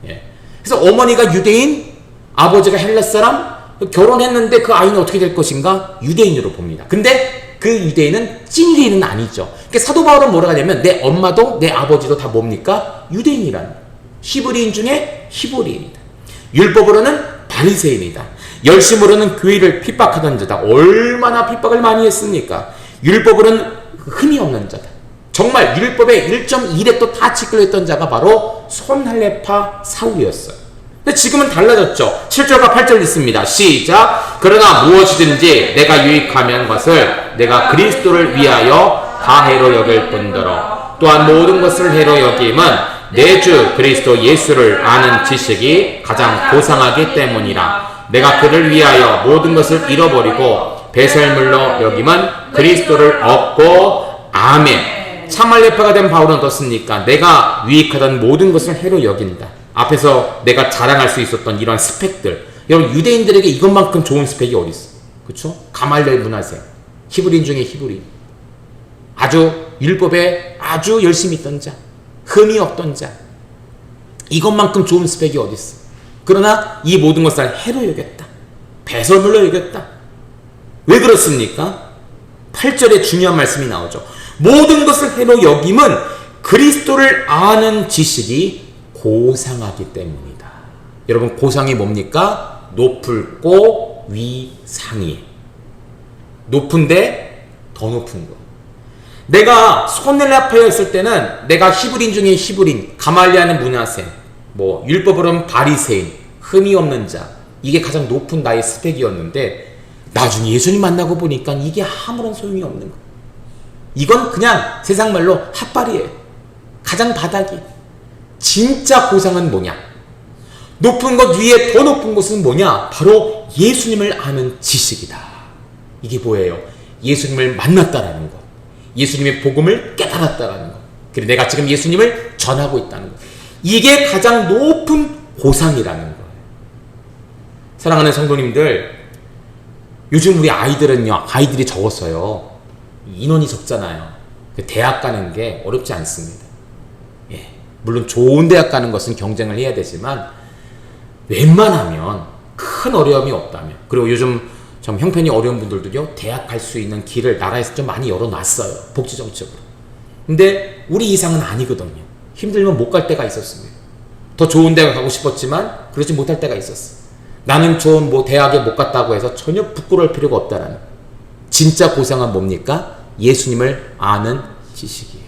예. 그래서 어머니가 유대인, 아버지가 헬라 사람, 결혼했는데 그 아이는 어떻게 될 것인가? 유대인으로 봅니다. 근데 그 유대인은 찐 유대인은 아니죠. 그러니까 사도 바울은 뭐라고 하냐면 내 엄마도 내 아버지도 다 뭡니까? 유대인이라는 거예요. 히브리인 중에 히브리인이다. 율법으로는 바리새인이다. 열심으로는 교회를 핍박하던 자다. 얼마나 핍박을 많이 했습니까? 율법으로는 흠이 없는 자다. 정말 율법의 1.1에 다 지킬했던 자가 바로 손할례파 사울이었어요. 근데 지금은 달라졌죠. 7절과 8절 있습니다. 시작. 그러나 무엇이든지 내가 유익하면 것을 내가 그리스도를 위하여 다 해로 여길 뿐더러 또한 모든 것을 해로 여김은 내 주 그리스도 예수를 아는 지식이 가장 고상하기 때문이라. 내가 그를 위하여 모든 것을 잃어버리고 배설물로 여김은 그리스도를 얻고 아멘. 참할례파가 된 바울은 어떻습니까? 내가 유익하던 모든 것을 해로 여긴다. 앞에서 내가 자랑할 수 있었던 이러한 스펙들, 여러분 유대인들에게 이것만큼 좋은 스펙이 어디 있어? 그렇죠? 가말리엘 문화생, 히브리인 중에 히브리인, 아주 율법에 아주 열심히 있던 자, 흠이 없던 자, 이것만큼 좋은 스펙이 어디 있어? 그러나 이 모든 것을 해로 여겼다. 배설물로 여겼다. 왜 그렇습니까? 8절에 중요한 말씀이 나오죠. 모든 것을 해로 여김은 그리스도를 아는 지식이 고상하기 때문이다. 여러분, 고상이 뭡니까? 높을고 위상이. 높은데 더 높은 거. 내가 손헬라파였을 때는 내가 히브리인 중에 히브리인, 가말리아는 문하생, 율법으로는 바리새인, 흠이 없는 자, 이게 가장 높은 나의 스펙이었는데 나중에 예수님 만나고 보니까 이게 아무런 소용이 없는 거. 이건 그냥 세상 말로 핫발이에요. 가장 바닥이. 진짜 고상은 뭐냐? 높은 것 위에 더 높은 것은 뭐냐? 바로 예수님을 아는 지식이다. 이게 뭐예요? 예수님을 만났다라는 것. 예수님의 복음을 깨달았다라는 것. 그리고 내가 지금 예수님을 전하고 있다는 것. 이게 가장 높은 고상이라는 거예요. 사랑하는 성도님들, 요즘 우리 아이들이 적었어요. 인원이 적잖아요. 대학 가는 게 어렵지 않습니다. 예. 물론 좋은 대학 가는 것은 경쟁을 해야 되지만 웬만하면 큰 어려움이 없다면, 그리고 요즘 좀 형편이 어려운 분들도요, 대학 갈 수 있는 길을 나라에서 좀 많이 열어놨어요. 복지 정책으로. 근데 우리 이상은 아니거든요. 힘들면 못 갈 때가 있었습니다. 더 좋은 대학 가고 싶었지만 그러지 못할 때가 있었어. 나는 좋은 대학에 못 갔다고 해서 전혀 부끄러울 필요가 없다라는. 진짜 고상은 뭡니까? 예수님을 아는 지식이에요.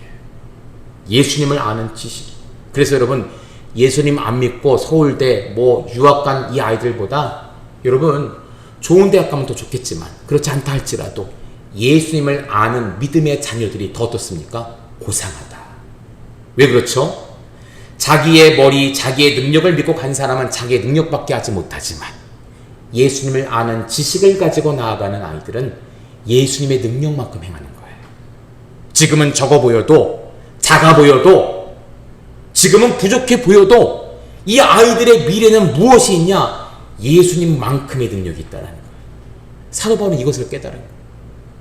예수님을 아는 지식. 그래서 여러분, 예수님 안 믿고 서울대 유학 간 이 아이들보다 여러분 좋은 대학 가면 더 좋겠지만 그렇지 않다 할지라도 예수님을 아는 믿음의 자녀들이 더 어떻습니까? 고상하다. 왜 그렇죠? 자기의 머리, 자기의 능력을 믿고 간 사람은 자기의 능력밖에 하지 못하지만 예수님을 아는 지식을 가지고 나아가는 아이들은 예수님의 능력만큼 행하는 거예요. 지금은 적어 보여도, 작아 보여도, 지금은 부족해 보여도 이 아이들의 미래는 무엇이 있냐? 예수님만큼의 능력이 있다는 거예요. 사도 바울은 이것을 깨달은 거예요.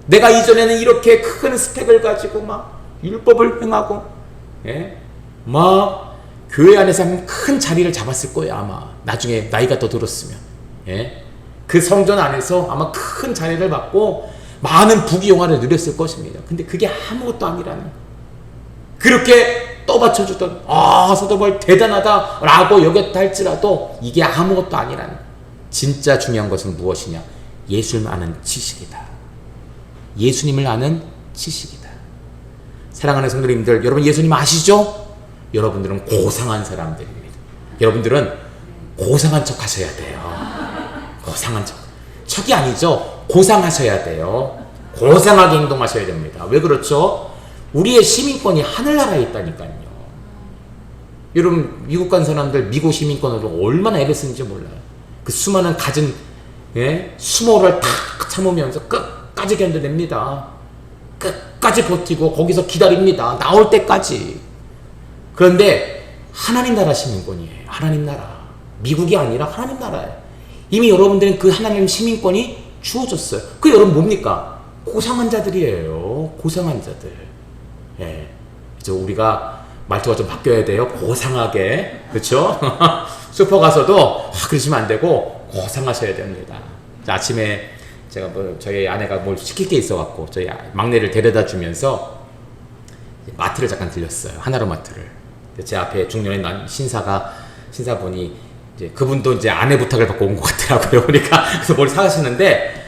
내가 이전에는 이렇게 큰 스펙을 가지고 막 율법을 행하고, 막 교회 안에서 큰 자리를 잡았을 거예요. 아마 나중에 나이가 더 들었으면, 그 성전 안에서 아마 큰 자리를 받고 많은 부귀영화를 누렸을 것입니다. 근데 그게 아무것도 아니라는 거예요. 그렇게 떠받쳐주던 사도 바울 대단하다라고 여겼다 할지라도 이게 아무것도 아니라는 거예요. 진짜 중요한 것은 무엇이냐? 예수님을 아는 지식이다. 예수님을 아는 지식이다. 사랑하는 성도님들, 여러분 예수님 아시죠? 여러분들은 고상한 사람들입니다. 여러분들은 고상한 척 하셔야 돼요. 고상한 척. 척이 아니죠. 고상하셔야 돼요. 고상하게 행동하셔야 됩니다. 왜 그렇죠? 우리의 시민권이 하늘나라에 있다니까요. 여러분 미국 간 사람들 미국 시민권으로 얼마나 애를 쓰는지 몰라요. 그 수많은 갖은 수모를 다 참으면서 끝까지 견뎌냅니다. 끝까지 버티고 거기서 기다립니다. 나올 때까지. 그런데 하나님 나라 시민권이에요. 하나님 나라. 미국이 아니라 하나님 나라예요. 이미 여러분들은 그 하나님 시민권이 주어졌어요. 그 여러분 뭡니까? 고상한 자들이에요. 고상한 자들. 이제 우리가 말투가 좀 바뀌어야 돼요. 고상하게. 그렇죠? 슈퍼 가서도 그러시면 안 되고 고상하셔야 됩니다. 아침에 제가 저희 아내가 뭘 시킬 게 있어갖고 저희 막내를 데려다 주면서 마트를 잠깐 들렸어요. 하나로 마트를. 제 앞에 중년의 신사분이 이제 그분도 이제 아내 부탁을 받고 온 것 같더라고요. 그러니까 그래서 뭘 사가시는데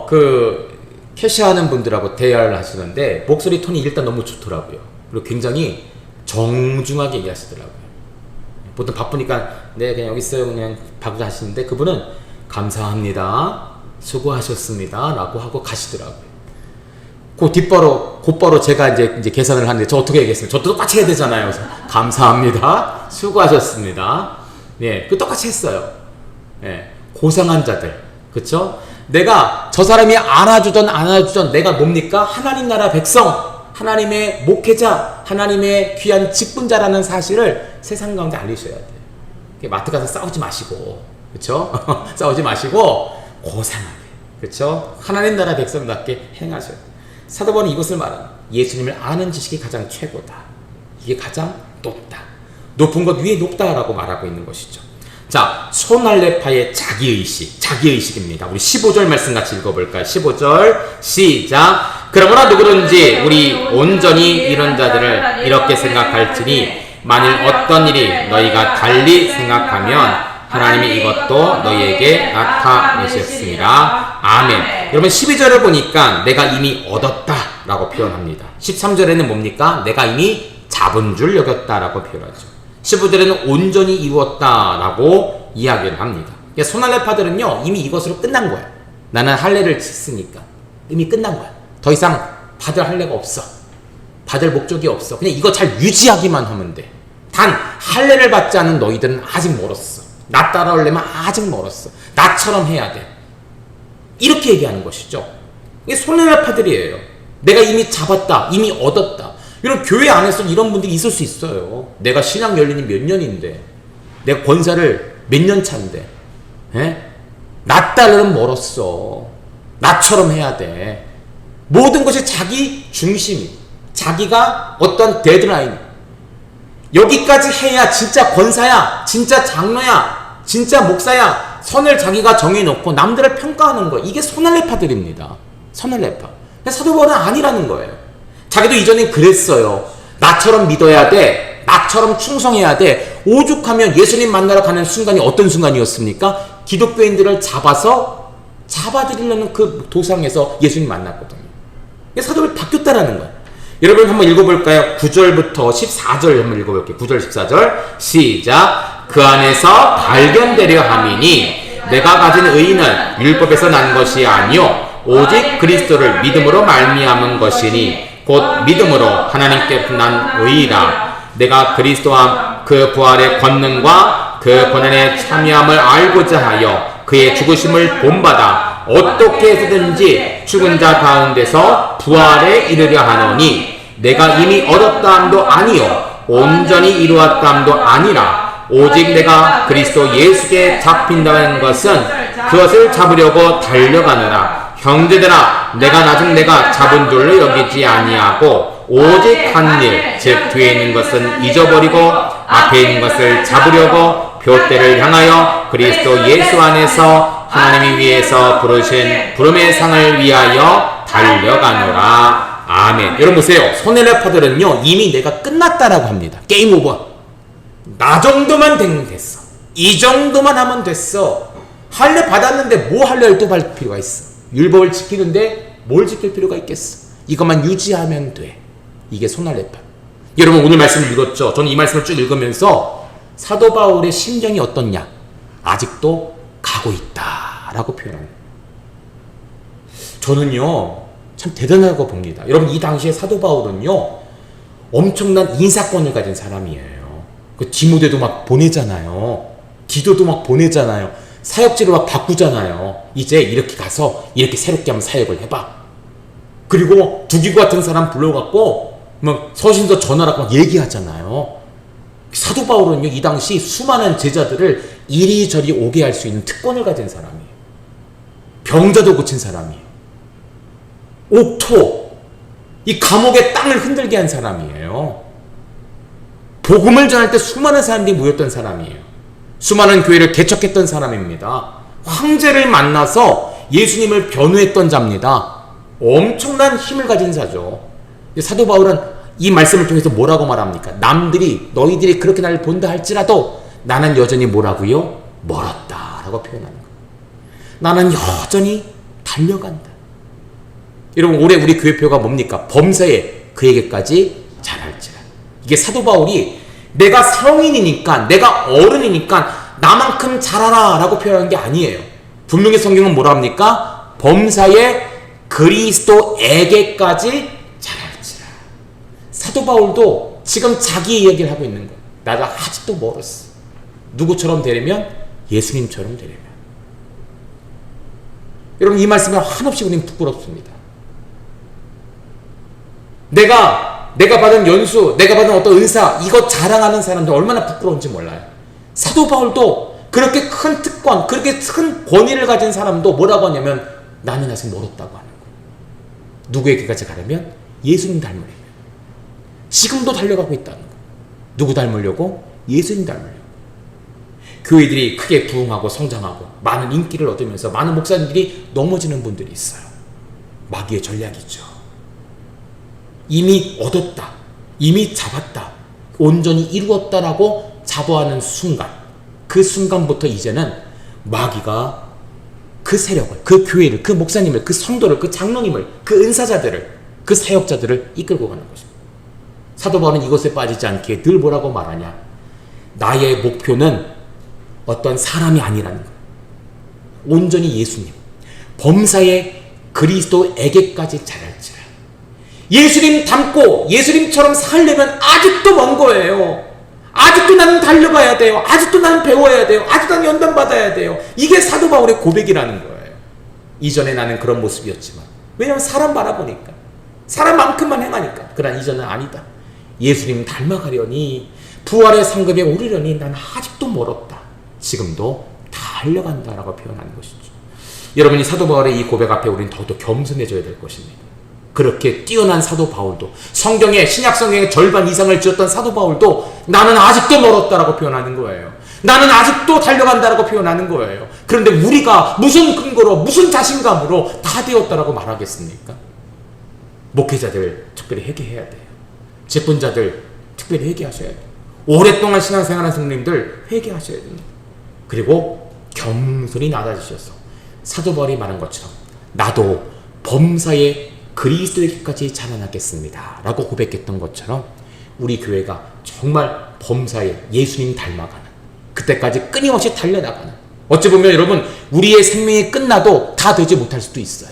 그 캐시하는 분들하고 대화를 하시는데 목소리 톤이 일단 너무 좋더라고요. 그리고 굉장히 정중하게 얘기하시더라고요. 보통 바쁘니까 네 그냥 여기 있어요 그냥 바꾸자 하시는데 그분은 감사합니다, 수고하셨습니다 라고 하고 가시더라고요. 곧바로 제가 이제 계산을 하는데 저 어떻게 얘기했습니까? 저도 똑같이 해야 되잖아요. 그래서 감사합니다, 수고하셨습니다. 그 똑같이 했어요. 고상한 자들, 그렇죠? 내가 저 사람이 안아주던 내가 뭡니까? 하나님 나라 백성, 하나님의 목회자, 하나님의 귀한 직분자라는 사실을 세상 가운데 알리셔야 돼요. 마트 가서 싸우지 마시고, 그렇죠? 싸우지 마시고 고상하게, 그렇죠? 하나님 나라 백성답게 행하셔야 돼요. 사도 바울은 이것을 말합니다. 예수님을 아는 지식이 가장 최고다. 이게 가장 높다. 높은 것 위에 높다라고 말하고 있는 것이죠. 자, 소날레파의 자기의식입니다. 우리 15절 말씀 같이 읽어볼까요? 15절 시작. 그러므로 누구든지 우리 온전히 이런 자들을 이렇게 생각할지니 만일 어떤 일이 너희가 달리 생각하면 하나님이 이것도 너희에게 나타내셨습니다. 아멘. 여러분 12절을 보니까 내가 이미 얻었다 라고 표현합니다. 13절에는 뭡니까? 내가 이미 잡은 줄 여겼다 라고 표현하죠. 15절에는 온전히 이루었다 라고 이야기를 합니다. 소날레파들은요 이미 이것으로 끝난 거예요. 나는 할례를 했으니까 이미 끝난 거야. 더 이상 받을 할례가 없어. 받을 목적이 없어. 그냥 이거 잘 유지하기만 하면 돼. 단 할례를 받지 않은 너희들은 아직 멀었어. 나 따라오려면 아직 멀었어. 나처럼 해야 돼. 이렇게 얘기하는 것이죠. 이게 소날레파들이에요. 내가 이미 잡았다. 이미 얻었다. 이런 교회 안에서 이런 분들이 있을 수 있어요. 내가 신앙 열린이 몇 년인데, 내가 권사를 몇 년 차인데, 나 따르면 멀었어. 나처럼 해야 돼. 모든 것이 자기 중심이, 자기가 어떤 데드라인, 여기까지 해야 진짜 권사야, 진짜 장로야, 진짜 목사야, 선을 자기가 정해놓고 남들을 평가하는 거. 이게 소날레파들입니다. 소날레파. 사도 바울은 아니라는 거예요. 자기도 이전엔 그랬어요. 나처럼 믿어야 돼. 나처럼 충성해야 돼. 오죽하면 예수님 만나러 가는 순간이 어떤 순간이었습니까? 기독교인들을 잡아들이려는 그 도상에서 예수님 만났거든요. 사도 바울이 바뀌었다라는 거예요. 여러분 한번 읽어볼까요? 9절부터 14절 한번 읽어볼게요. 9절 14절 시작. 그 안에서 발견되려 함이니 내가 가진 의는 율법에서 난 것이 아니요 오직 그리스도를 믿음으로 말미암은 것이니 곧 믿음으로 하나님께 난 의이라. 내가 그리스도와 그 부활의 권능과 그 고난의 참여함을 알고자 하여 그의 죽으심을 본받아 어떻게 해서든지 죽은 자 가운데서 부활에 이르려 하노니 내가 이미 얻었다 함도 아니요 온전히 이루었다 함도 아니라 오직 내가 그리스도 예수께 잡힌다는 것은 그것을 잡으려고 달려가느라. 형제들아 내가 나중 내가 잡은 줄로 여기지 아니하고 오직 한 일 즉 뒤에 있는 것은 잊어버리고 앞에 있는 것을 잡으려고 표대를 향하여 그리스도 예수 안에서 하나님이 위에서 부르신 부름의 상을 위하여 달려가노라. 아멘. 여러분 보세요. 손해 래퍼들은요 이미 내가 끝났다라고 합니다. 게임 오버. 나 정도만 되면 됐어. 이 정도만 하면 됐어. 할례 받았는데 뭐 할례를 또 받을 필요가 있어. 율법을 지키는데 뭘 지킬 필요가 있겠어. 이것만 유지하면 돼. 이게 손해 래퍼. 여러분 오늘 말씀을 읽었죠. 저는 이 말씀을 쭉 읽으면서 사도 바울의 심정이 어떻냐. 아직도 가고 있다라고 표현합니다. 저는요 참 대단하다고 봅니다. 여러분 이 당시에 사도 바울은요 엄청난 인사권을 가진 사람이에요. 그 디모데도 막 보내잖아요. 디도도 막 보내잖아요. 사역지를 막 바꾸잖아요. 이제 이렇게 가서 이렇게 새롭게 한번 사역을 해봐. 그리고 두기고 같은 사람 불러갖고 막 서신서 전하라고 막 얘기하잖아요. 사도 바울은요 이 당시 수많은 제자들을 이리저리 오게 할 수 있는 특권을 가진 사람이에요. 병자도 고친 사람이에요. 옥토 이 감옥의 땅을 흔들게 한 사람이에요. 복음을 전할 때 수많은 사람들이 모였던 사람이에요. 수많은 교회를 개척했던 사람입니다. 황제를 만나서 예수님을 변호했던 자입니다. 엄청난 힘을 가진 자죠. 사도 바울은 이 말씀을 통해서 뭐라고 말합니까? 남들이 너희들이 그렇게 나를 본다 할지라도 나는 여전히 뭐라고요? 멀었다 라고 표현하는 거예요. 나는 여전히 달려간다. 여러분 올해 우리 교회표가 뭡니까? 범사에 그에게까지 잘할지라. 이게 사도 바울이 내가 성인이니까 내가 어른이니까 나만큼 잘하라 라고 표현한 게 아니에요. 분명히 성경은 뭐라 합니까? 범사에 그리스도에게까지 잘할지라. 사도 바울도 지금 자기 이야기를 하고 있는 거예요. 나도 아직도 멀었어. 누구처럼 되려면? 예수님처럼 되려면. 여러분 이 말씀에 한없이 우리는 부끄럽습니다. 내가 받은 연수, 내가 받은 어떤 은사, 이거 자랑하는 사람들 얼마나 부끄러운지 몰라요. 사도 바울도 그렇게 큰 특권, 그렇게 큰 권위를 가진 사람도 뭐라고 하냐면 나는 아직 멀었다고 하는 거예요. 누구에게까지 가려면? 예수님 닮으려면. 지금도 달려가고 있다는 거예요. 누구 닮으려고? 예수님 닮으려고. 교회들이 크게 부흥하고 성장하고 많은 인기를 얻으면서 많은 목사님들이 넘어지는 분들이 있어요. 마귀의 전략이죠. 이미 얻었다. 이미 잡았다. 온전히 이루었다라고 자부하는 순간, 그 순간부터 이제는 마귀가 그 세력을, 그 교회를, 그 목사님을, 그 성도를, 그 장로님을, 그 은사자들을, 그 사역자들을 이끌고 가는 것입니다. 사도 바울은 이것에 빠지지 않게 늘 뭐라고 말하냐? 나의 목표는 어떤 사람이 아니라는 거예요. 온전히 예수님, 범사에 그리스도에게까지 자랄지라. 예수님 닮고 예수님처럼 살려면 아직도 먼 거예요. 아직도 나는 달려가야 돼요. 아직도 나는 배워야 돼요. 아직도 나는 연단받아야 돼요. 이게 사도 바울의 고백이라는 거예요. 이전에 나는 그런 모습이었지만, 왜냐하면 사람 바라보니까, 사람만큼만 행하니까. 그러나 이전은 아니다. 예수님 닮아가려니, 부활의 상급에 오르려니 난 아직도 멀었다. 지금도 달려간다라고 표현하는 것이죠. 여러분이 사도 바울의 이 고백 앞에 우리는 더욱더 겸손해져야 될 것입니다. 그렇게 뛰어난 사도 바울도, 성경의, 신약 성경의 절반 이상을 지었던 사도 바울도 나는 아직도 멀었다라고 표현하는 거예요. 나는 아직도 달려간다라고 표현하는 거예요. 그런데 우리가 무슨 근거로, 무슨 자신감으로 다 되었다라고 말하겠습니까? 목회자들 특별히 회개해야 돼요. 직분자들 특별히 회개하셔야 돼요. 오랫동안 신앙생활한 성도님들 회개하셔야 됩니다. 그리고 겸손히 낮아지셔서 사도 바울이 말한 것처럼 나도 범사에 그리스도에게까지 자라나겠습니다 라고 고백했던 것처럼 우리 교회가 정말 범사에 예수님 닮아가는, 그때까지 끊임없이 달려나가는 어찌 보면 여러분 우리의 생명이 끝나도 다 되지 못할 수도 있어요.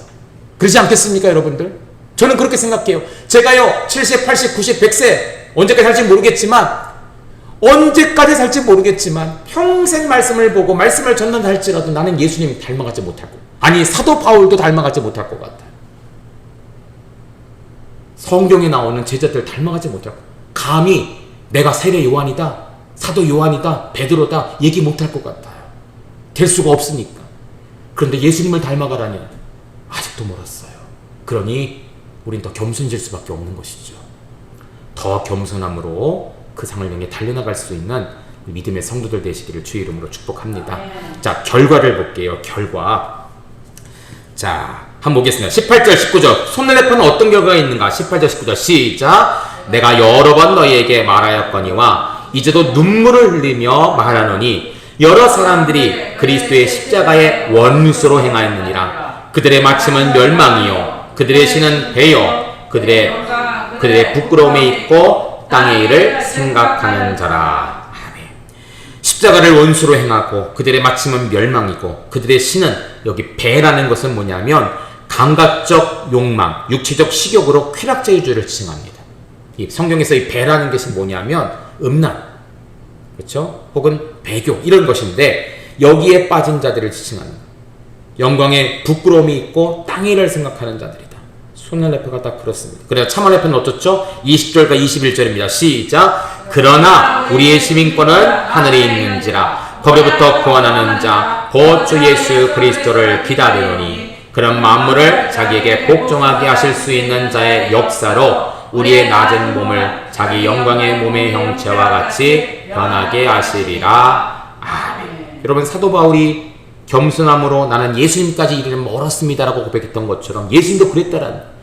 그러지 않겠습니까 여러분들? 저는 그렇게 생각해요. 제가요 70, 80, 90, 100세 언제까지 살지 모르겠지만 평생 말씀을 보고 말씀을 전한다 할지라도 나는 예수님 닮아가지 못할 것, 아니 사도 바울도 닮아가지 못할 것 같아요. 성경에 나오는 제자들 닮아가지 못할 것, 감히 내가 세례 요한이다, 사도 요한이다, 베드로다 얘기 못할 것 같아요. 될 수가 없으니까. 그런데 예수님을 닮아가라니 아직도 멀었어요. 그러니 우린 더 겸손해질 수밖에 없는 것이죠. 더 겸손함으로 그 상을 향해 달려나갈 수 있는 믿음의 성도들 되시기를 주의 이름으로 축복합니다. 자, 결과를 볼게요. 결과. 자, 한번 보겠습니다. 18절, 19절. 손넬레파는 어떤 결과가 있는가? 18절, 19절. 시작. 내가 여러 번 너희에게 말하였거니와 이제도 눈물을 흘리며 말하노니 여러 사람들이 그리스도의 십자가의 원수로 행하였느니라. 그들의 마침은 멸망이요 그들의 신은 배요 그들의 부끄러움에 있고 땅의 일을 생각하는 자라. 아멘. 십자가를 원수로 행하고 그들의 마침은 멸망이고 그들의 신은, 여기 배라는 것은 뭐냐면 감각적 욕망, 육체적 식욕으로 쾌락자유주의를 지칭합니다. 이 성경에서 이 배라는 것이 뭐냐면 음란, 그렇죠? 혹은 배교 이런 것인데 여기에 빠진 자들을 지칭합니다. 영광에 부끄러움이 있고 땅의 일을 생각하는 자들이다. 손넬레파가 다 그렇습니다. 그래서 참할레파는 어떻죠? 20절과 21절입니다. 시작. 그러나 우리의 시민권은 하늘에 있는지라 거기부터 구원하는 자 곧 주 예수 그리스도를 기다리노니 그런 만물을 자기에게 복종하게 하실 수 있는 자의 역사로 우리의 낮은 몸을 자기 영광의 몸의 형체와 같이 변하게 하시리라. 아멘. 여러분 사도 바울이 겸손함으로 나는 예수님까지 이르러 멀었습니다라고 고백했던 것처럼 예수님도 그랬다라는,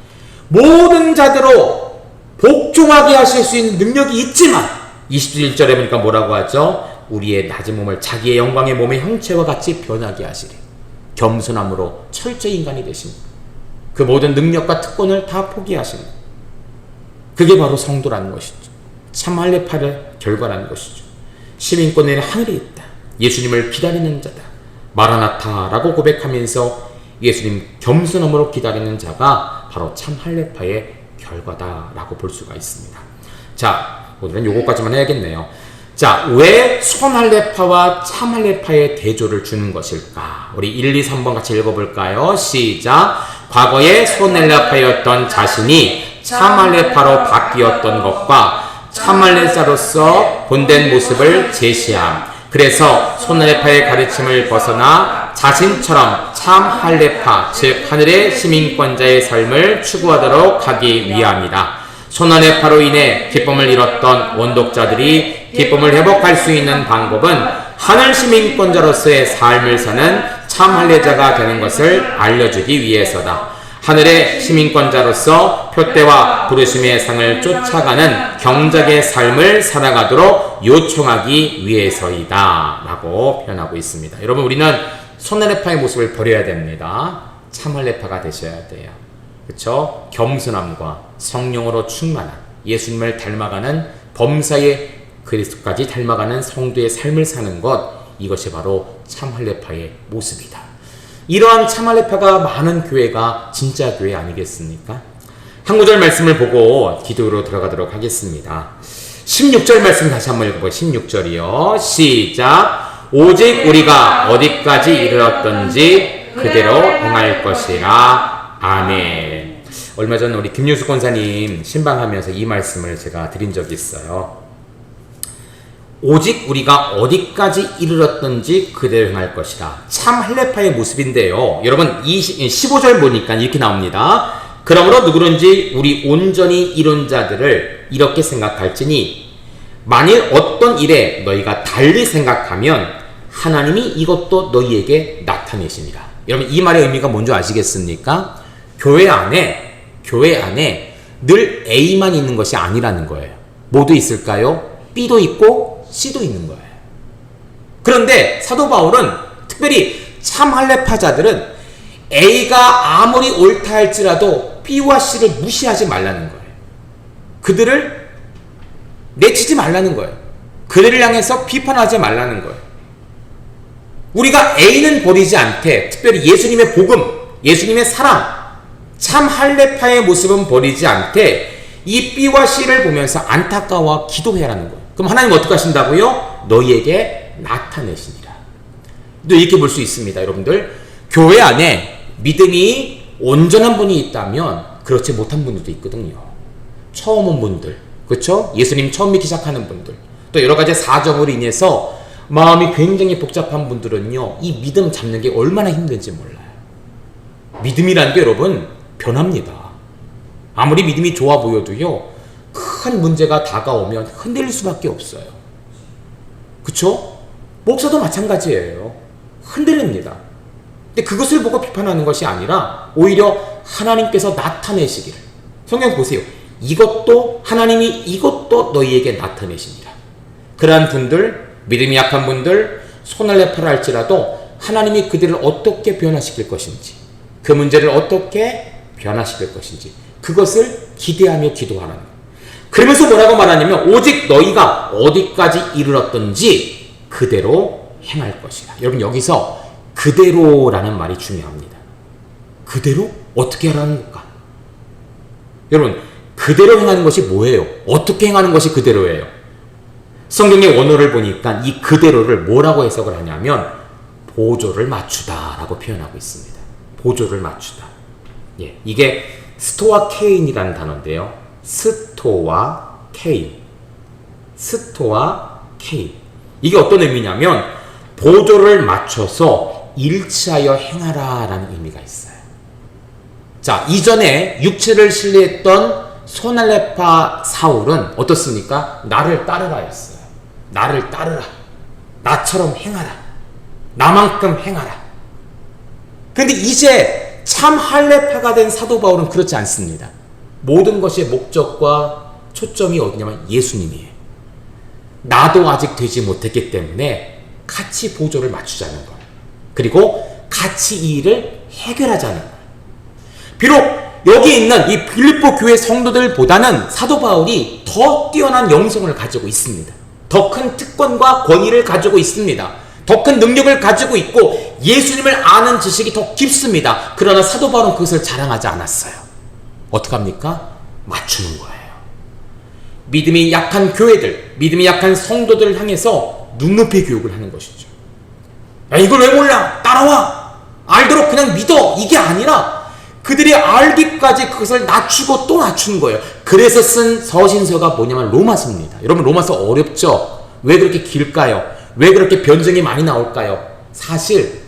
모든 자대로 복종하게 하실 수 있는 능력이 있지만 21절에 보니까 뭐라고 하죠? 우리의 낮은 몸을 자기의 영광의 몸의 형체와 같이 변하게 하시리. 겸손함으로 철저히 인간이 되신 그 모든 능력과 특권을 다 포기하신, 그게 바로 성도라는 것이죠. 참할레파의 결과라는 것이죠. 시민권의 하늘에 있다. 예수님을 기다리는 자다. 마라나타라고 고백하면서 예수님 겸손함으로 기다리는 자가 바로 참할레파의 결과다라고 볼 수가 있습니다. 자, 오늘은 요거까지만 해야겠네요. 자, 왜 손할레파와 참할레파의 대조를 주는 것일까? 우리 1, 2, 3번 같이 읽어볼까요? 시작. 과거에 손할레파였던 자신이 참할레파로 바뀌었던 것과 참할레자로서 본된 모습을 제시함. 그래서 손할레파의 가르침을 벗어나 자신처럼 참할레파, 즉 하늘의 시민권자의 삶을 추구하도록 하기 위함이다. 손할레파로 인해 기쁨을 잃었던 원독자들이 기쁨을 회복할 수 있는 방법은 하늘 시민권자로서의 삶을 사는 참할례자가 되는 것을 알려주기 위해서다. 하늘의 시민권자로서 표대와 부르심의 상을 쫓아가는 경작의 삶을 살아가도록 요청하기 위해서이다 라고 표현하고 있습니다. 여러분, 우리는 손할레파의 모습을 버려야 됩니다. 참할레파가 되셔야 돼요. 그렇죠? 겸손함과 성령으로 충만한 예수님을 닮아가는 범사의 그리스도까지 닮아가는 성도의 삶을 사는 것, 이것이 바로 참할레파의 모습이다. 이러한 참할레파가 많은 교회가 진짜 교회 아니겠습니까? 한 구절 말씀을 보고 기도로 들어가도록 하겠습니다. 16절 말씀 다시 한번 읽어보세요. 16절이요. 시작. 오직 우리가 어디까지 이르렀던지 그대로 행할 것이라. 아멘. 얼마 전 우리 김유수 권사님 신방하면서 이 말씀을 제가 드린 적이 있어요. 오직 우리가 어디까지 이르렀던지 그대로 행할 것이다. 참할레파의 모습인데요. 여러분 15절 보니까 이렇게 나옵니다. 그러므로 누구든지 우리 온전히 이룬 자들을 이렇게 생각할지니 만일 어떤 일에 너희가 달리 생각하면 하나님이 이것도 너희에게 나타내시니라. 여러분 이 말의 의미가 뭔지 아시겠습니까? 교회 안에 늘 A만 있는 것이 아니라는 거예요. 뭐도 있을까요? B도 있고 C도 있는 거예요. 그런데 사도 바울은 특별히 참할레파자들은 A가 아무리 옳다 할지라도 B와 C를 무시하지 말라는 거예요. 그들을 내치지 말라는 거예요. 그들을 향해서 비판하지 말라는 거예요. 우리가 A는 버리지 않되 특별히 예수님의 복음, 예수님의 사랑, 참 할례파의 모습은 버리지 않되 이 B와 C를 보면서 안타까워 기도해라는 거예요. 그럼 하나님 어떻게 하신다고요? 너희에게 나타내시니라. 또 이렇게 볼 수 있습니다. 여러분들, 교회 안에 믿음이 온전한 분이 있다면 그렇지 못한 분들도 있거든요. 처음 온 분들, 그렇죠? 예수님 처음 믿기 시작하는 분들, 또 여러 가지 사정으로 인해서 마음이 굉장히 복잡한 분들은요, 이 믿음 잡는 게 얼마나 힘든지 몰라요. 믿음이라는 게 여러분 변합니다. 아무리 믿음이 좋아 보여도요, 큰 문제가 다가오면 흔들릴 수밖에 없어요. 그쵸? 목사도 마찬가지예요. 흔들립니다. 근데 그것을 보고 비판하는 것이 아니라 오히려 하나님께서 나타내시기를. 성경 보세요. 이것도 하나님이 이것도 너희에게 나타내시니라. 그러한 분들, 믿음이 약한 분들, 손을 팔아 할지라도 하나님이 그들을 어떻게 변화시킬 것인지, 그 문제를 어떻게 변화시킬 것인지, 그것을 기대하며 기도하라는 거예요. 그러면서 뭐라고 말하냐면 오직 너희가 어디까지 이르렀던지 그대로 행할 것이라. 여러분, 여기서 그대로라는 말이 중요합니다. 그대로? 어떻게 하라는 걸까? 여러분, 그대로 행하는 것이 뭐예요? 어떻게 행하는 것이 그대로예요? 성경의 원어를 보니까 이 그대로를 뭐라고 해석을 하냐면 보조를 맞추다 라고 표현하고 있습니다. 보조를 맞추다. 예, 이게 스토아 케인이라는 단어인데요. 스토아 케인. 스토아 케인. 이게 어떤 의미냐면 보조를 맞춰서 일치하여 행하라 라는 의미가 있어요. 자, 이전에 육체를 신뢰했던 소날레파 사울은 어떻습니까? 나를 따르라 했어요. 나를 따르라. 나처럼 행하라. 나만큼 행하라. 그런데 이제 참 할례파가 된 사도 바울은 그렇지 않습니다. 모든 것의 목적과 초점이 어디냐면 예수님이에요. 나도 아직 되지 못했기 때문에 같이 보조를 맞추자는 거예요. 그리고 같이 이 일을 해결하자는 거예요. 비록 여기 있는 이 빌립보 교회 성도들보다는 사도 바울이 더 뛰어난 영성을 가지고 있습니다. 더 큰 특권과 권위를 가지고 있습니다. 더 큰 능력을 가지고 있고 예수님을 아는 지식이 더 깊습니다. 그러나 사도 바울은 그것을 자랑하지 않았어요. 어떡합니까? 맞추는 거예요. 믿음이 약한 교회들, 믿음이 약한 성도들을 향해서 눈높이 교육을 하는 것이죠. 야, 이걸 왜 몰라? 따라와! 알도록 그냥 믿어! 이게 아니라 그들이 알기까지 그것을 낮추고 또 낮추는 거예요. 그래서 쓴 서신서가 뭐냐면 로마서입니다. 여러분, 로마서 어렵죠? 왜 그렇게 길까요? 왜 그렇게 변증이 많이 나올까요? 사실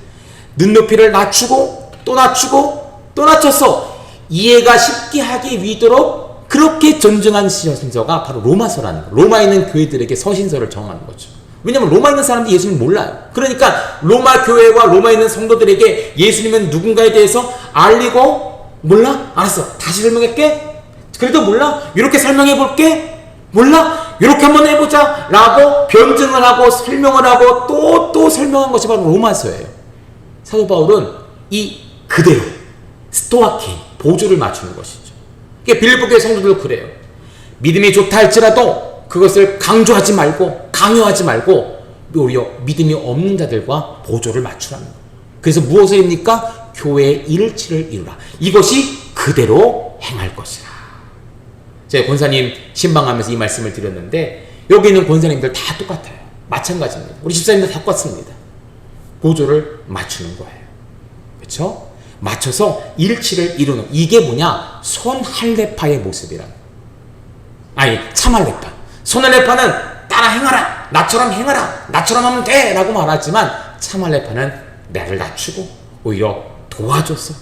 눈높이를 낮추고 또 낮추고 또 낮춰서 이해가 쉽게 하기 위도록 그렇게 전증한 서신서가 바로 로마서라는 거예요. 로마에 있는 교회들에게 서신서를 정하는 거죠. 왜냐하면 로마에 있는 사람들이 예수님 몰라요. 그러니까 로마 교회와 로마에 있는 성도들에게 예수님은 누군가에 대해서 알리고, 몰라? 알았어. 다시 설명할게. 그래도 몰라? 이렇게 설명해 볼게. 몰라? 이렇게 한번 해보자 라고 변증을 하고 설명을 하고 또 설명한 것이 바로 로마서예요. 사도 바울은 이 그대로 스토아케인, 보조를 맞추는 것이죠. 빌립보 교회 성도들도 그래요. 믿음이 좋다 할지라도 그것을 강조하지 말고 강요하지 말고 오히려 믿음이 없는 자들과 보조를 맞추라는 거예요. 그래서 무엇입니까? 교회의 일치를 이루라. 이것이 그대로 행할 것이라. 제가 권사님 신방하면서 이 말씀을 드렸는데 여기 있는 권사님들 다 똑같아요. 마찬가지입니다. 우리 집사님들 다 똑같습니다. 보조를 맞추는 거예요. 그렇죠? 맞춰서 일치를 이루는, 이게 뭐냐? 손할례파의 모습이란. 아니, 참할례파. 손할례파는 따라 행하라, 나처럼 행하라, 나처럼 하면 돼 라고 말하지만 참할례파는 나를 낮추고 오히려 도와줘서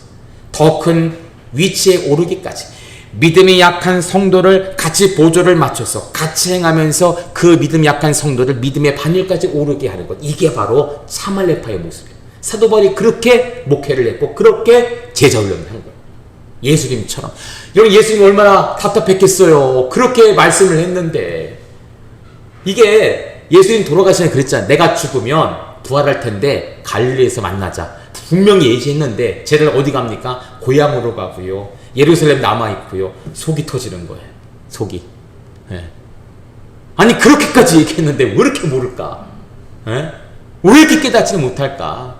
더 큰 위치에 오르기까지, 믿음이 약한 성도를 같이 보조를 맞춰서 같이 행하면서 그 믿음이 약한 성도를 믿음의 반열까지 오르게 하는 것, 이게 바로 참할례파의 모습이에요. 사도 바울이 그렇게 목회를 했고 그렇게 제자 훈련을 한 거예요. 예수님처럼. 여러분, 예수님이 얼마나 답답했겠어요. 그렇게 말씀을 했는데. 이게 예수님 돌아가시면 그랬잖아요. 내가 죽으면 부활할 텐데 갈릴리에서 만나자. 분명히 예시했는데 쟤들 어디 갑니까? 고향으로 가고요. 예루살렘 남아있고요. 속이 터지는 거예요. 속이. 예. 아니, 그렇게까지 얘기했는데 왜 이렇게 모를까? 예? 왜 이렇게 깨닫지는 못할까?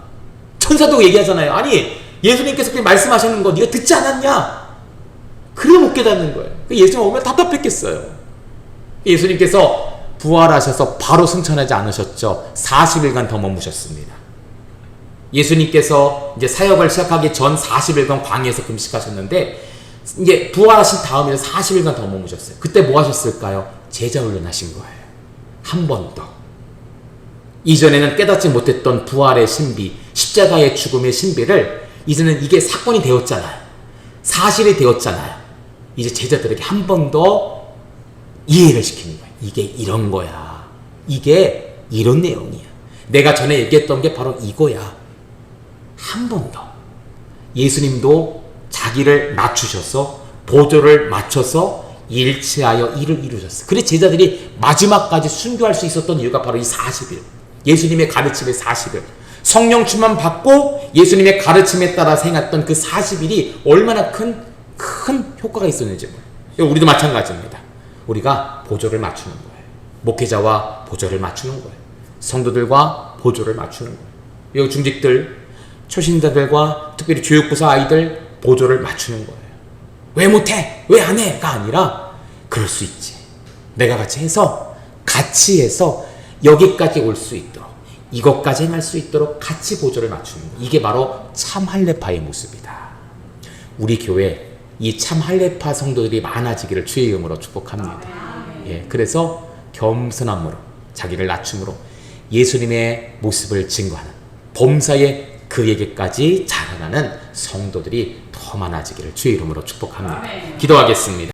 천사도 얘기하잖아요. 아니 예수님께서 그렇게 말씀하시는 거 네가 듣지 않았냐? 그래 못 깨닫는 거예요. 예수님 오면 답답했겠어요. 예수님께서 부활하셔서 바로 승천하지 않으셨죠. 40일간 더 머무셨습니다. 예수님께서 이제 사역을 시작하기 전 40일간 광야에서 금식하셨는데 이제 부활하신 다음에 40일간 더 머무셨어요. 그때 뭐 하셨을까요? 제자 훈련하신 거예요. 한 번 더. 이전에는 깨닫지 못했던 부활의 신비, 십자가의 죽음의 신비를 이제는 이게 사건이 되었잖아요. 사실이 되었잖아요. 이제 제자들에게 한 번 더 이해를 시키는 거예요. 이게 이런 거야. 이게 이런 내용이야. 내가 전에 얘기했던 게 바로 이거야. 한 번 더. 예수님도 자기를 낮추셔서 보조를 맞춰서 일치하여 일을 이루셨어요. 그래서 제자들이 마지막까지 순교할 수 있었던 이유가 바로 이 40일. 예수님의 가르침의 40일. 성령 충만 받고 예수님의 가르침에 따라 생활했던 그 40일이 얼마나 큰 효과가 있었는지 몰라요. 우리도 마찬가지입니다. 우리가 보조를 맞추는 거예요. 목회자와 보조를 맞추는 거예요. 성도들과 보조를 맞추는 거예요. 여기 중직들, 초신자들과 특별히 교육부사 아이들 보조를 맞추는 거예요. 왜 못해? 왜 안 해? 가 아니라 그럴 수 있지. 내가 같이 해서 여기까지 올 수 있도록 이것까지 행할 수 있도록 같이 보조를 맞추는 거예요. 이게 바로 참 할례파의 모습이다. 우리 교회 이 참 할례파 성도들이 많아지기를 주의 이름으로 축복합니다. 예, 그래서 겸손함으로 자기를 낮춤으로 예수님의 모습을 증거하는 범사에 그에게까지 자라나는 성도들이 더 많아지기를 주의 이름으로 축복합니다. 기도하겠습니다.